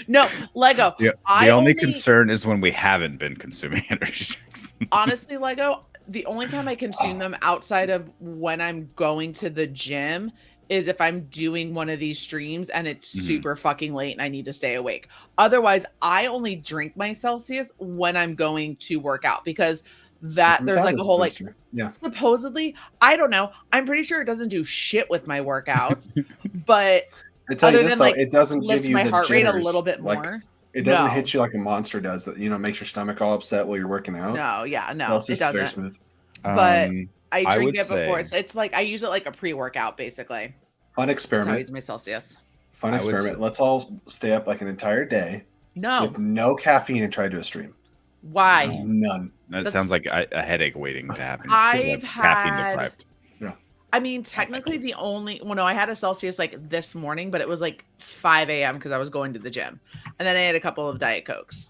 No, Lego. Yeah, the only concern is when we haven't been consuming energy drinks. Honestly, Lego, the only time I consume them outside of when I'm going to the gym is if I'm doing one of these streams and it's super fucking late and I need to stay awake. Otherwise, I only drink my Celsius when I'm going to work out because there's like a whole booster. Supposedly, I don't know. I'm pretty sure it doesn't do shit with my workouts, but other than it doesn't give you my the heart jitters. rate a little bit more. It doesn't hit you like a Monster does that, makes your stomach all upset while you're working out. No, it doesn't. Very smooth. But I drink it before. It's like I use it like a pre-workout, basically. Fun experiment. That's how I use my Celsius. Fun experiment. Let's all stay up like an entire day No. with no caffeine and try to do a stream. Why? None. That sounds like a headache waiting to happen. I've caffeine had. deprived. I mean, technically the only. Well, no, I had a Celsius like this morning, but it was like 5 a.m. because I was going to the gym, and then I had a couple of Diet Cokes.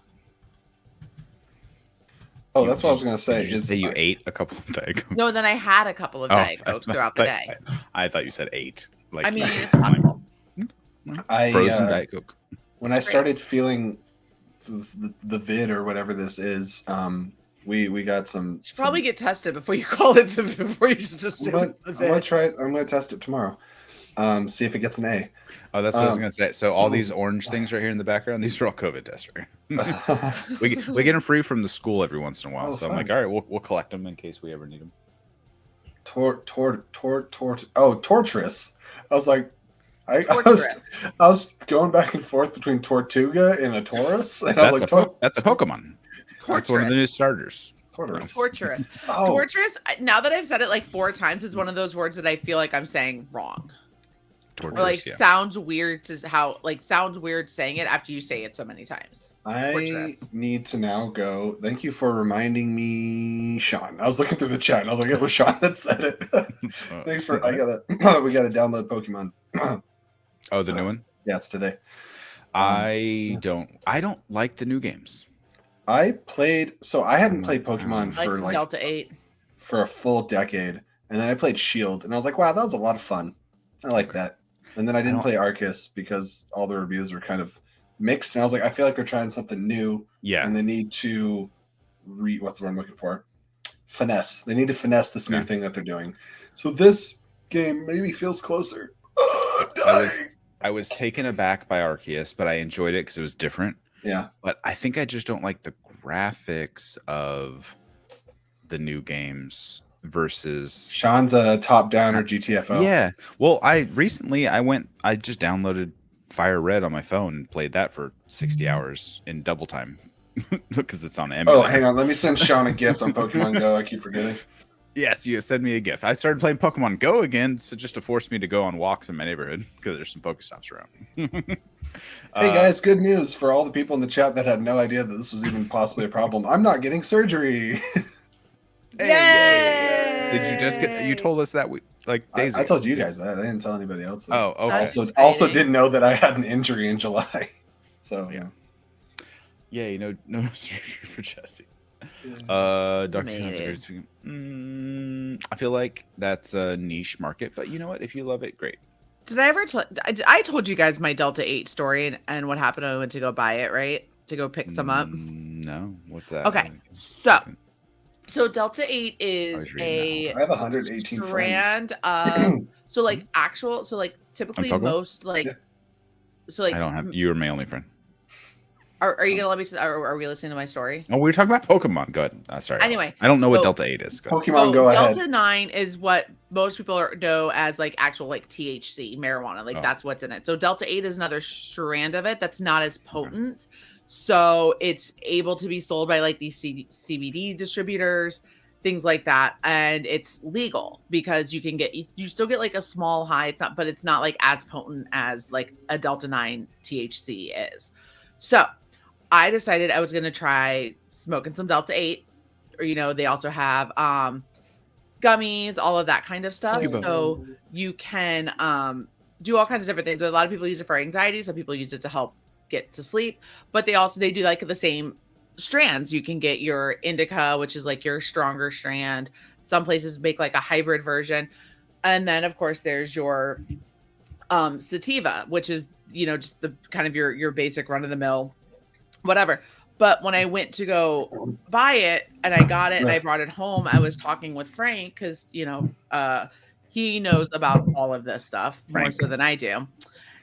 Oh, that's what I was gonna say. Did you just say you ate a couple of Diet Cokes? No, then I had a couple of Diet Cokes throughout the day. I thought you said ate. Like I mean, it's possible. Frozen Diet Coke. When I started feeling the vid or whatever this is, we got some. Should probably get tested before you call it before you just assume it's the I'm vid. gonna try it. I'm gonna test it tomorrow. See if it gets an A. Oh, that's what I was gonna say. So all these orange things right here in the background, these are all COVID tests, right? we get them free from the school every once in a while. So I'm like, all right, we'll collect them in case we ever need them. Torturous. I was like, I was going back and forth between Tortuga and a Taurus, and I was like, that's a Pokemon. That's one of the new starters. Torturous. Torturous. Now that I've said it like 4 times, is one of those words that I feel like I'm saying wrong. Torturous, or like sounds weird to sounds weird saying it after you say it so many times. I need to now go. Thank you for reminding me, Sean. I was looking through the chat and I was like, it was Sean that said it. Thanks for we gotta download Pokemon. Oh, the new one? Yeah, it's today. I don't like the new games. I hadn't played Pokemon for like Delta 8 for a full decade. And then I played Shield and I was like, wow, that was a lot of fun. I like that. And then I didn't play Arceus because all the reviews were kind of mixed. And I was like, I feel like they're trying something new. Yeah. And they need to what's the word I'm looking for? Finesse. They need to finesse this new thing that they're doing. So this game maybe feels closer. I was taken aback by Arceus, but I enjoyed it because it was different. Yeah. But I think I just don't like the graphics of the new games versus Sean's a top-down or GTFO. Yeah. Well, I just downloaded Fire Red on my phone and played that for 60 hours in double time because it's on emulator. Oh, hang on. Let me send Sean a gift on Pokemon Go. I keep forgetting. Yes, you send me a gift. I started playing Pokemon Go again, so just to force me to go on walks in my neighborhood because there's some Pokestops around. Hey guys, good news for all the people in the chat that had no idea that this was even possibly a problem. I'm not getting surgery. Yay! Did you just get? You told us that days ago. I told you guys that. I didn't tell anybody else. That. Oh, okay. Also didn't know that I had an injury in July. So yeah, no surgery for Jesse. Dr. I feel like that's a niche market, but you know what? If you love it, great. Did I ever I told you guys my Delta 8 story and what happened when I went to go buy it, right? To go pick some up? No. What's that? Okay. So Delta 8 is I have 118 strand friends. Typically most I don't have, you are my only friend. Are you gonna let me? Are we listening to my story? Oh, we were talking about Pokemon. Go ahead. Sorry. Anyway, I don't know what Delta 8 is. Pokemon, go ahead. Delta 9 is what most people know as like actual like THC marijuana. Like that's what's in it. So Delta 8 is another strand of it that's not as potent. So it's able to be sold by like these CBD distributors, things like that, and it's legal because you still get like a small high. But it's not like as potent as like a Delta 9 THC is. So I decided I was going to try smoking some Delta 8, or, they also have gummies, all of that kind of stuff. So you can do all kinds of different things. A lot of people use it for anxiety. Some people use it to help get to sleep, but they do like the same strands. You can get your indica, which is like your stronger strand. Some places make like a hybrid version. And then of course there's your sativa, which is, just the kind of your basic run of the mill, whatever. But when I went to go buy it and I got it and I brought it home, I was talking with Frank because, he knows about all of this stuff more so than I do.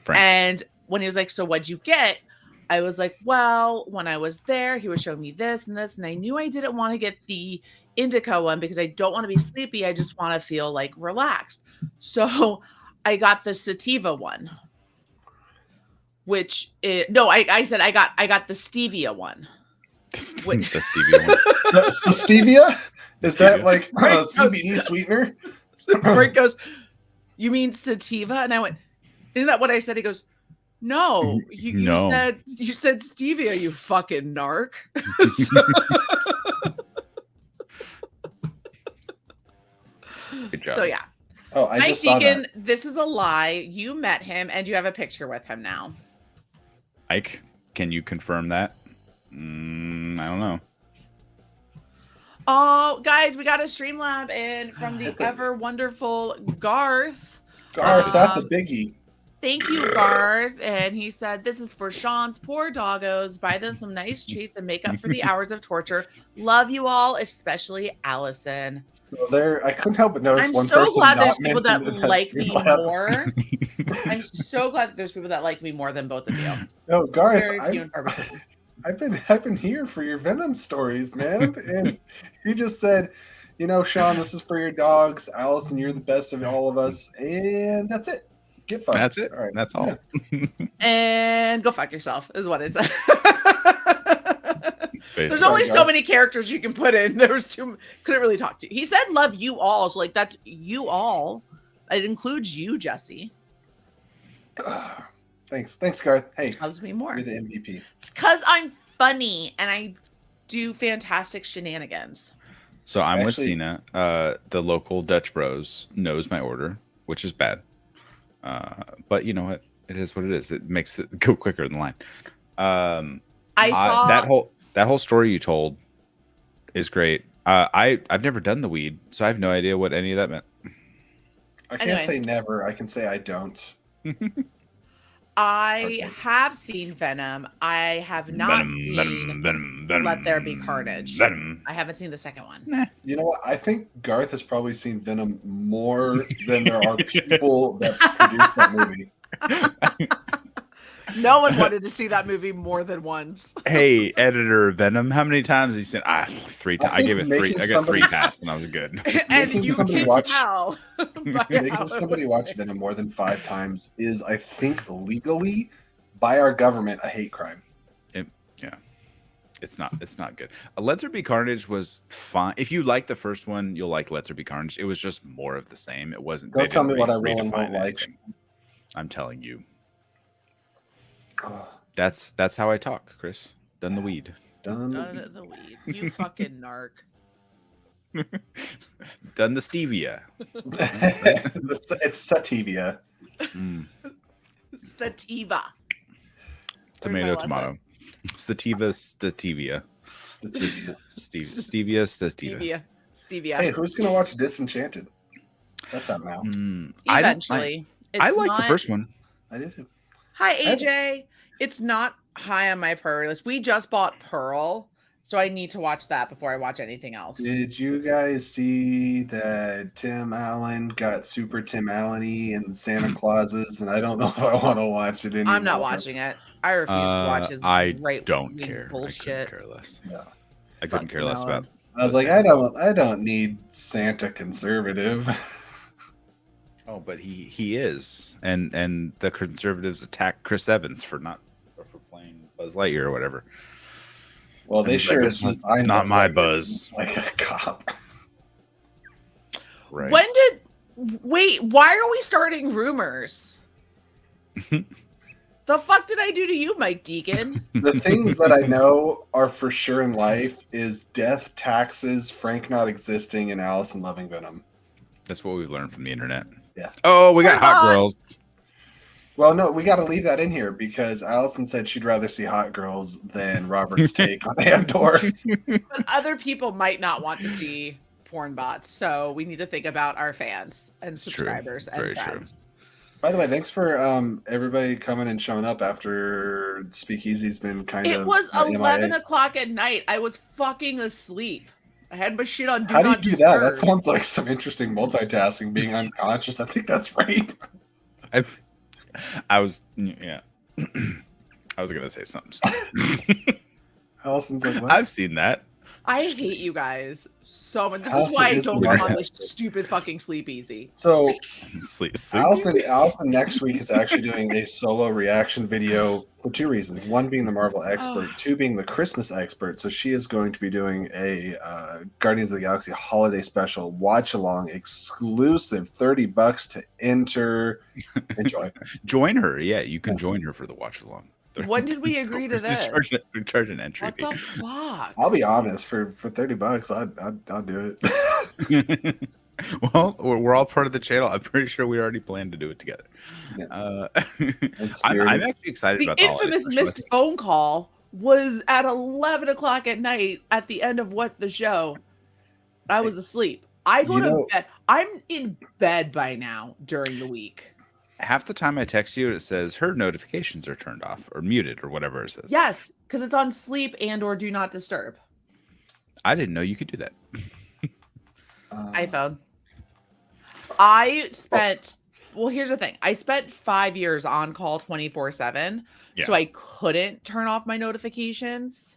Frank. And when he was like, so what'd you get? I was like, well, when I was there, he was showing me this and this. And I knew I didn't want to get the indica one because I don't want to be sleepy. I just want to feel like relaxed. So I got the sativa one. I said I got the stevia one. The stevia one. The stevia? Is that like a CBD sweetener? Frank goes, you mean sativa? And I went, isn't that what I said? He goes, No, No. you said stevia, you fucking narc. Good job. So yeah. Oh, I Mike just saw Deacon, that. this is a lie. You met him and you have a picture with him now. Ike, can you confirm that? I don't know. Oh, guys, we got a Streamlab in from the Hit the- ever wonderful Garth. Garth, that's a biggie. Thank you, Garth. And he said, this is for Sean's poor doggos. Buy them some nice treats and make up for the hours of torture. Love you all, especially Allison. So there, I couldn't help but notice I'm one so person glad there's not people that mentioned in like me Streamlab. more. I'm so glad that there's people that like me more than both of you. No, Garth, Very few and far between. I've been here for your Venom stories, man. And you just said, you know, Sean, this is for your dogs. Allison, you're the best of all of us. And that's it. Get fucked. That's it. All right. That's all. Yeah. And go fuck yourself is what it said. There's Basically. only so Garth. many characters you can put in. There was too couldn't really talk to you. He said love you all. So like that's you all. It includes you, Jesse. Thanks, Garth. Hey, Loves me more. you're the MVP. It's because I'm funny and I do fantastic shenanigans. So I'm with Actually- Cena. The local Dutch Bros knows my order, which is bad. But you know what? It is what it is. It makes it go quicker than the line. I saw that whole story you told is great. I've never done the weed, so I have no idea what any of that meant. I can't Anyway. say never. I can say I don't. I Okay. have seen Venom. I have not seen Venom. Let There Be Carnage. Venom. I haven't seen the second one. You know what? I think Garth has probably seen Venom more than there are people that produce that movie. No one wanted to see that movie more than once. Hey, editor of Venom, how many times have you said 3 times? I think gave it 3. making I got 3 somebody- passes and I was good. And Making you somebody can watch- tell by Making how- somebody watch Venom more than 5 times is, I think, legally by our government a hate crime. It's not good. Let There Be Carnage was fine. If you like the first one, you'll like Let There Be Carnage. It was just more of the same. It wasn't. Don't they tell didn't me what I will and redefine won't like. anything. I'm telling you. Oh, That's how I talk, Chris. Done the weed. done. The weed. You fucking narc. Done the stevia. It's sativia. Mm. Sativa. Tomato, my tomato. Sativa, stevia. Stevia, sativa. Stevia. Hey, who's gonna watch Disenchanted? That's out now. I don't- Eventually. I It's like the not- first one. I did too. Hi, AJ. It's not high on my priority list. We just bought Pearl, so I need to watch that before I watch anything else. Did you guys see that Tim Allen got super Tim Allen-y and Santa Clauses? And I don't know if I want to watch it anymore. I'm not watching it. I refuse to watch his I right don't wing care. bullshit. I couldn't care less. Yeah. I couldn't Fuck care less Tim about. I was like, I don't need Santa conservative. Oh, but he is, and the conservatives attack Chris Evans for playing Buzz Lightyear or whatever. Well, they And sure like, this is designed not Buzz my Lightyear Buzz. like a cop. Right. Wait, why are we starting rumors? The fuck did I do to you, Mike Deacon? The things that I know are for sure in life is death, taxes, Frank not existing, and Allison loving Venom. That's what we've learned from the internet. Yeah. Oh, we got Hold hot on. girls. Well, no, we got to leave that in here because Allison said she'd rather see hot girls than Robert's take on Andor. But other people might not want to see porn bots, so we need to think about our fans and It's true. subscribers and Very true. friends. By the way, thanks for everybody coming and showing up after Speakeasy's been kind It of was MIA. 11 o'clock at night. I was fucking asleep. I had my shit on. How do you Not do that? That Disturb. sounds like some interesting multitasking, being unconscious. I think that's rape. I was I was gonna say something stupid. Allison's like, what? I've seen that. I hate you guys so much. This is Allison why I is don't the come right on this expert. stupid fucking Sleep Easy. So Sleep. Allison next week is actually doing a solo reaction video for two reasons. One being the Marvel expert, two being the Christmas expert. So she is going to be doing a Guardians of the Galaxy holiday special watch along exclusive, $30 to enter. Enjoy. Join her. Yeah, you can join her for the watch along. When did we agree to this? We charge an entry What the fuck? I'll be honest, for $30, I'll do it. fee. Well, we're all part of the channel. I'm pretty sure we already planned to do it together. Yeah. I'm actually excited The about the holiday infamous special. missed phone call was at 11 o'clock at night at the end of the show. I was asleep. I go to bed. I'm in bed by now during the week. Half the time I text you, it says her notifications are turned off or muted or whatever it says. Yes, because it's on sleep and or do not disturb. I didn't know you could do that. iPhone. I spent, well, here's the thing. I spent 5 years on call 24/7. Yeah. So I couldn't turn off my notifications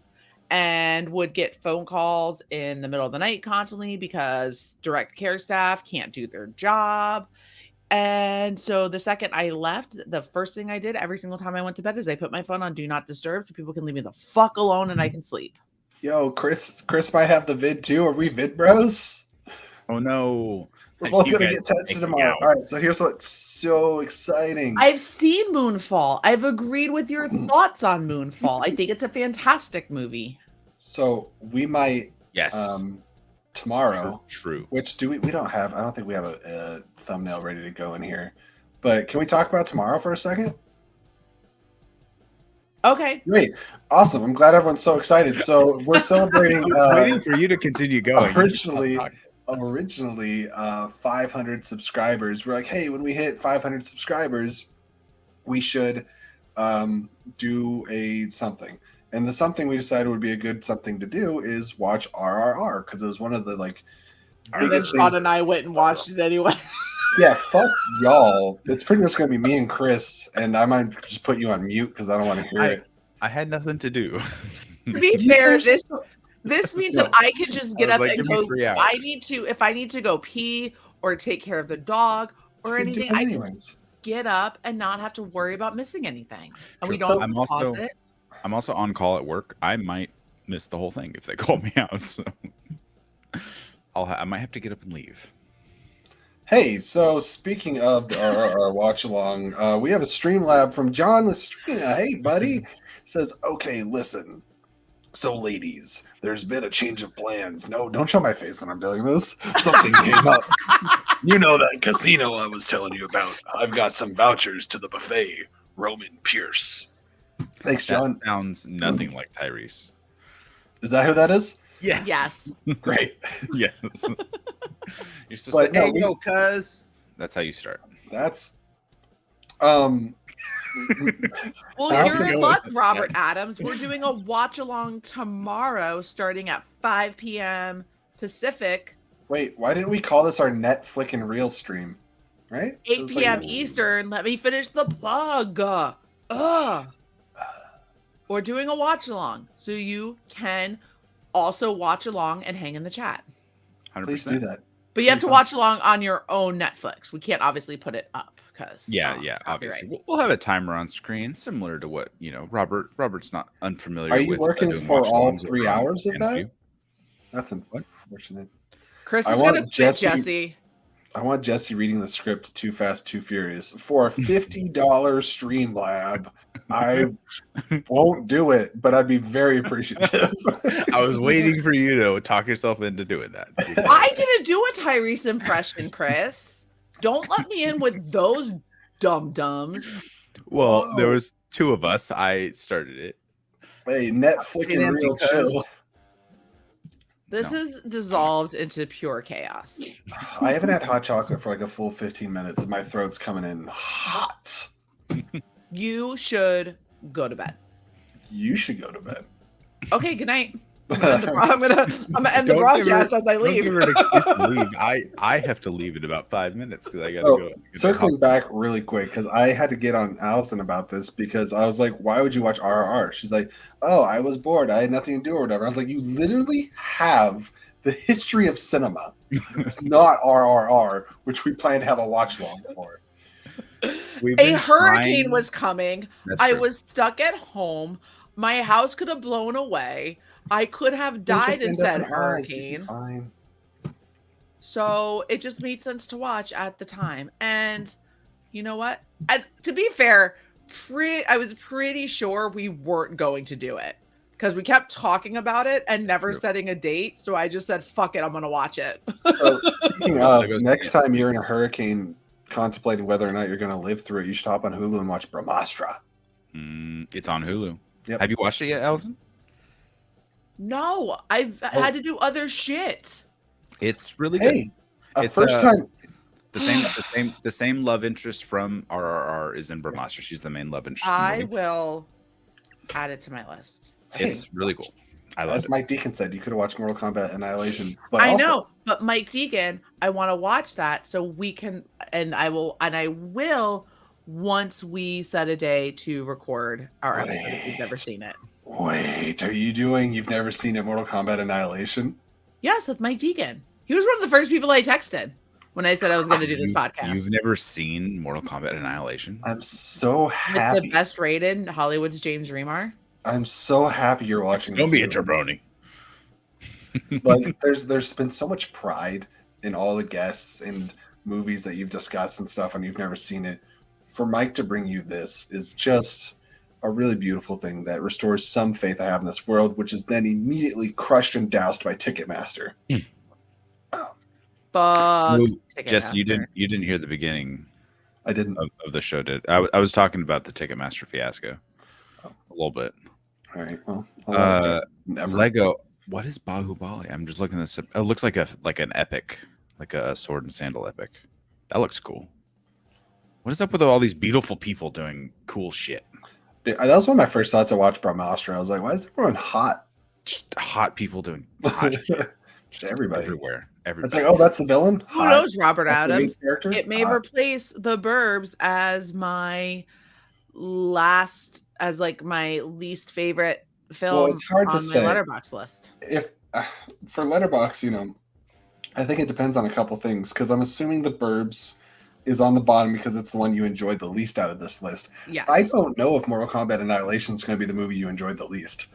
and would get phone calls in the middle of the night constantly because direct care staff can't do their job. And so the second I left, the first thing I did every single time I went to bed is I put my phone on do not disturb so people can leave me the fuck alone and I can sleep. Yo, Chris might have the vid too. Are we vid bros? Oh no. We're both You gonna guys get tested take me tomorrow. out. All right, so here's what's so exciting. I've seen Moonfall. I've agreed with your thoughts on Moonfall. I think it's a fantastic movie. So we might Yes. tomorrow. True. Which do we don't have? I don't think we have a thumbnail ready to go in here. But can we talk about tomorrow for a second? Okay. Great. Awesome. I'm glad everyone's so excited. So we're celebrating Waiting for you to continue going. Originally 500 subscribers. We're like, hey, when we hit 500 subscribers, we should do a something. And the something we decided would be a good something to do is watch RRR because it was one of the biggest Sean things. and I went and watched it anyway. Yeah, fuck y'all. It's pretty much gonna be me and Chris, and I might just put you on mute because I don't want to hear it. I had nothing to do. To be fair, this means that I can just get up like, and give me go. 3 hours. If I need to go pee or take care of the dog or You can do anything, it I can anyways. get up and not have to worry about missing anything. And we True. don't I'm pause it. I'm also on call at work. I might miss the whole thing if they call me out. So I might have to get up and leave. Hey, so speaking of our watch along, we have a stream lab from John Lestrina. Hey, buddy. Says, okay, listen. So, ladies, there's been a change of plans. No, don't show my face when I'm doing this. Something came up. You know that casino I was telling you about. I've got some vouchers to the buffet. Roman Pierce. Thanks, John. That sounds nothing like Tyrese. Is that who that is? Yes. Yes. Great. Yes. You're supposed to say, hey, yo, cuz. That's how you start. That's Well, How's you're it in going? luck, Robert Adams. We're doing a watch along tomorrow starting at 5 p.m. Pacific, wait, why didn't we call this our Netflix and Reel stream? Right? 8 It's p.m. like- Eastern. Let me finish the plug. We're doing a watch along, so you can also watch along and hang in the chat. 100%. Please do that. But you have to watch along on your own Netflix. We can't obviously put it up because Yeah, copyright. obviously. We'll have a timer on screen, similar to what, Robert's not unfamiliar Are you with. working doing for all watch-alongs 3 around hours of against that? you. That's unfortunate. Chris I is want gonna quit, Jesse- Jesse. I want Jesse reading the script Too Fast, Too Furious for a $50 stream lab. I won't do it, but I'd be very appreciative. I was waiting for you to talk yourself into doing that. I didn't do a Tyrese impression, Chris. Don't let me in with those dum-dums. Well, there was 2 of us. I started it. Hey, Netflix and Real Chill. This is dissolved into pure chaos. I haven't had hot chocolate for like a full 15 minutes. And my throat's coming in hot. You should go to bed. You should go to bed. Okay, good night. I'm gonna end the Don't broadcast as I Don't leave. give her an excuse to leave. I have to leave in about 5 minutes because I gotta So, go. circling back really quick, because I had to get on Allison about this because I was like, why would you watch RRR? She's like, oh, I was bored. I had nothing to do or whatever. I was like, you literally have the history of cinema. It's not RRR, which we plan to have a watch long for. A hurricane was coming. I true. was stuck at home. My house could have blown away. I could have died in said hurricane. Fine. So it just made sense to watch at the time. And you know what? And to be fair, I was pretty sure we weren't going to do it because we kept talking about it and never setting a date. So I just said, fuck it, I'm going to watch it. So speaking of, next time you're in a hurricane contemplating whether or not you're going to live through it, you should hop on Hulu and watch Brahmastra. It's on Hulu. Yep. Have you watched it yet, Allison? No, I've had to do other shit. It's really good. Hey, it's first time. The same love interest from RRR is in Brahmastra. She's the main love interest. I will add it to my list. It's really cool. I love it. As Mike Deacon said, you could have watched Mortal Kombat Annihilation. But I know, but Mike Deacon, I want to watch that so we can, and I will once we set a day to record our episode if you've never seen it. Wait, you've never seen it, Mortal Kombat Annihilation? Yes, with Mike Deacon. He was one of the first people I texted when I said I was going to do this podcast. You've never seen Mortal Kombat Annihilation? I'm so happy. It's the best rated Hollywood's James Remar. I'm so happy you're watching this. Don't be a jabroni. Like, there's been so much pride in all the guests and movies that you've discussed and stuff, and you've never seen it. For Mike to bring you this is just a really beautiful thing that restores some faith I have in this world, which is then immediately crushed and doused by Ticketmaster. Jess, you didn't hear the beginning. I didn't of the show. Did I was talking about the Ticketmaster fiasco a little bit. All right. Well, Lego. What is Bahubali? I'm just looking this up. It looks like an epic, like a sword and sandal epic. That looks cool. What is up with all these beautiful people doing cool shit? That was one of my first thoughts. I watched Brahmastra. I was like, why is everyone hot? Just hot people doing hot shit. Just everybody. Everywhere. It's like, oh, that's the villain? Who knows, Robert Adams? It may hot. replace The Burbs as my my least favorite film. Well, it's hard to say. My Letterboxd list. If for Letterboxd, I think it depends on a couple things, because I'm assuming The Burbs is on the bottom because it's the one you enjoyed the least out of this list. Yes. I don't know if Mortal Kombat Annihilation is going to be the movie you enjoyed the least.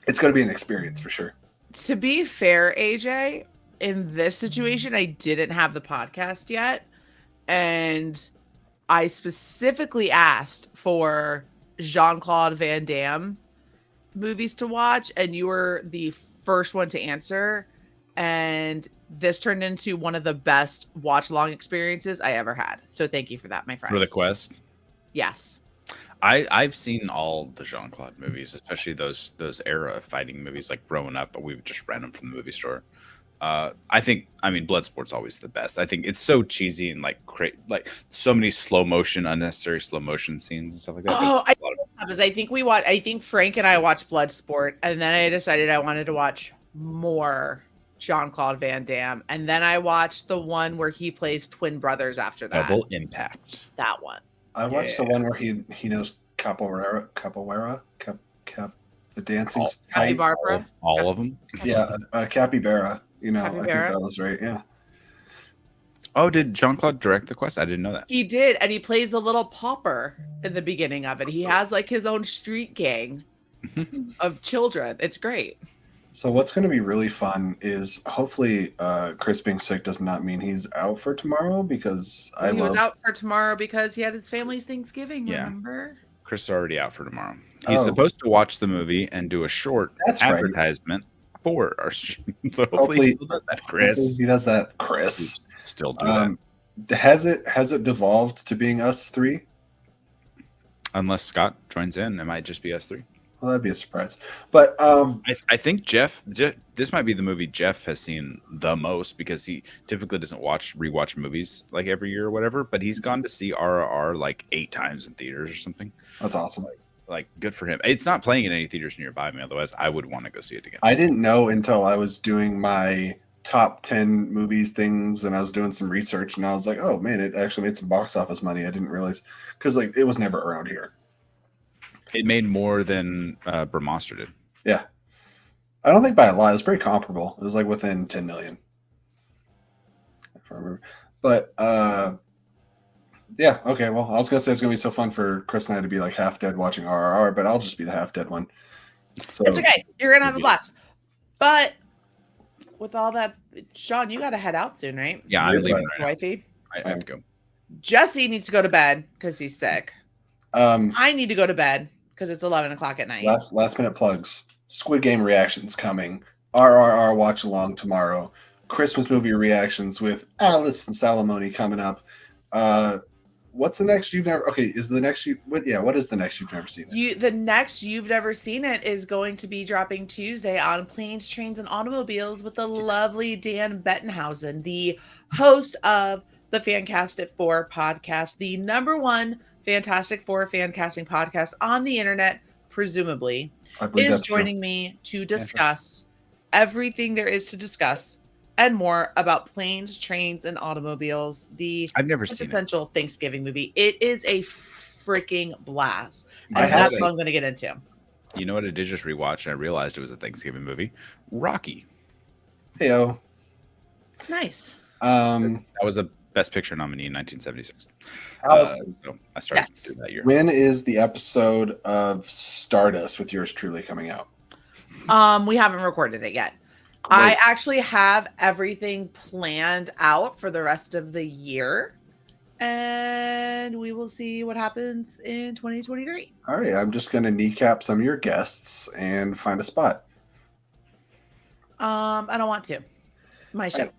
It's going to be an experience for sure. To be fair, AJ, in this situation, I didn't have the podcast yet, and I specifically asked for Jean-Claude Van Damme movies to watch, and you were the first one to answer, and this turned into one of the best watch-along experiences I ever had. So thank you for that, my friend. For the quest? Yes. I've seen all the Jean-Claude movies, especially those era fighting movies. Like growing up, we would just rent them from the movie store. Bloodsport's always the best. I think it's so cheesy and like so many unnecessary slow motion scenes and stuff like that. Oh, I think Frank and I watched Bloodsport, and then I decided I wanted to watch more Jean-Claude Van Damme, and then I watched the one where he plays twin brothers after that. Double Impact. That one. I watched the one where he knows capoeira, the dancing fight. Barbara. All of them. Yeah, capybara. Capybara? I think that was right. Yeah. Oh, did Jean-Claude direct the quest? I didn't know that. He did, and he plays the little pauper in the beginning of it. He has like his own street gang of children. It's great. So what's going to be really fun is hopefully Chris being sick does not mean he's out for tomorrow, because he was out for tomorrow because he had his family's Thanksgiving. Yeah. Remember? Chris is already out for tomorrow. He's supposed to watch the movie and do a short advertisement for our stream. So hopefully he still does that, Chris. Hopefully he does that, Chris. Still do that. Has it devolved to being us three? Unless Scott joins in, it might just be us three. Well, that'd be a surprise. But I think Jeff, this might be the movie Jeff has seen the most, because he typically doesn't rewatch movies like every year or whatever. But he's gone to see RRR like 8 times in theaters or something. That's awesome. Like good for him. It's not playing in any theaters nearby me. Otherwise, I would want to go see it again. I didn't know until I was doing my top 10 movies things, and I was doing some research, and I was like, oh man, it actually made some box office money. I didn't realize, because it was never around here. It made more than Brahmastra did. Yeah. I don't think by a lot. It was pretty comparable. It was like within 10 million. If I remember. But yeah, okay. Well, I was gonna say it's gonna be so fun for Chris and I to be like half dead watching RRR, but I'll just be the half dead one. So It's okay. You're gonna have a blast. But with all that, Sean, you gotta head out soon, right? Yeah, I'm leaving right Wifey. now. I have to go. Jesse needs to go to bed because he's sick. I need to go to bed because it's 11 o'clock at night. Last minute plugs. Squid Game reactions coming. RRR watch along tomorrow. Christmas movie reactions with Alice and Salamone coming up. What's the next you've never? Okay, is the next you? What is the next you've never seen? The next you've never seen it is going to be dropping Tuesday on Planes, Trains, and Automobiles with the lovely Dan Bettenhausen, the host of the Fantastic Four podcast, the #1 Fantastic Four fan casting podcast on the internet, presumably, is joining me to discuss everything there is to discuss and more about Planes, Trains, and Automobiles, the I've never seen essential Thanksgiving movie. It is a freaking blast. And that's what I'm going to get into. You know what I did just rewatch and I realized it was a Thanksgiving movie? Rocky. Heyo. Nice. That was the Best Picture nominee in 1976. So I started to do that year. When is the episode of Stardust with yours truly coming out? We haven't recorded it yet. Great. I actually have everything planned out for the rest of the year, and we will see what happens in 2023. All right, I'm just going to kneecap some of your guests and find a spot. I don't want to. My show.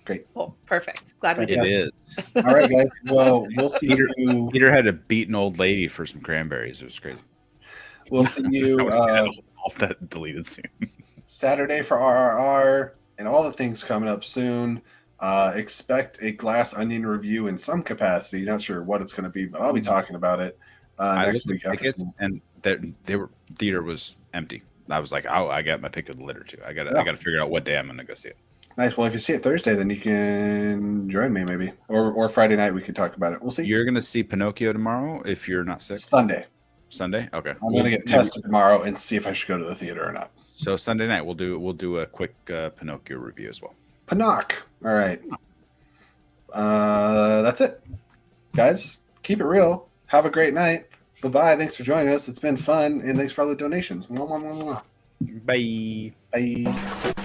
Great. Oh, perfect. Glad we did. It is. All right, guys. Well, we'll see you. Peter had to beat an old lady for some cranberries. It was crazy. We'll see you. Off that deleted scene. Saturday for RRR and all the things coming up soon. Expect a Glass Onion review in some capacity. Not sure what it's going to be, but I'll be talking about it next week. And theater was empty. I was like, I got my pick of the litter too. I got to figure out what day I'm going to go see it. Nice. Well, if you see it Thursday, then you can join me maybe, or Friday night we could talk about it. We'll see. You're going to see Pinocchio tomorrow if you're not sick. Sunday. Okay. I'm going to get tested tomorrow and see if I should go to the theater or not. So Sunday night we'll do a quick Pinocchio review as well. Pinoc. All right. That's it, guys. Keep it real. Have a great night. Bye-bye. Thanks for joining us. It's been fun, and thanks for all the donations. Bye. Bye.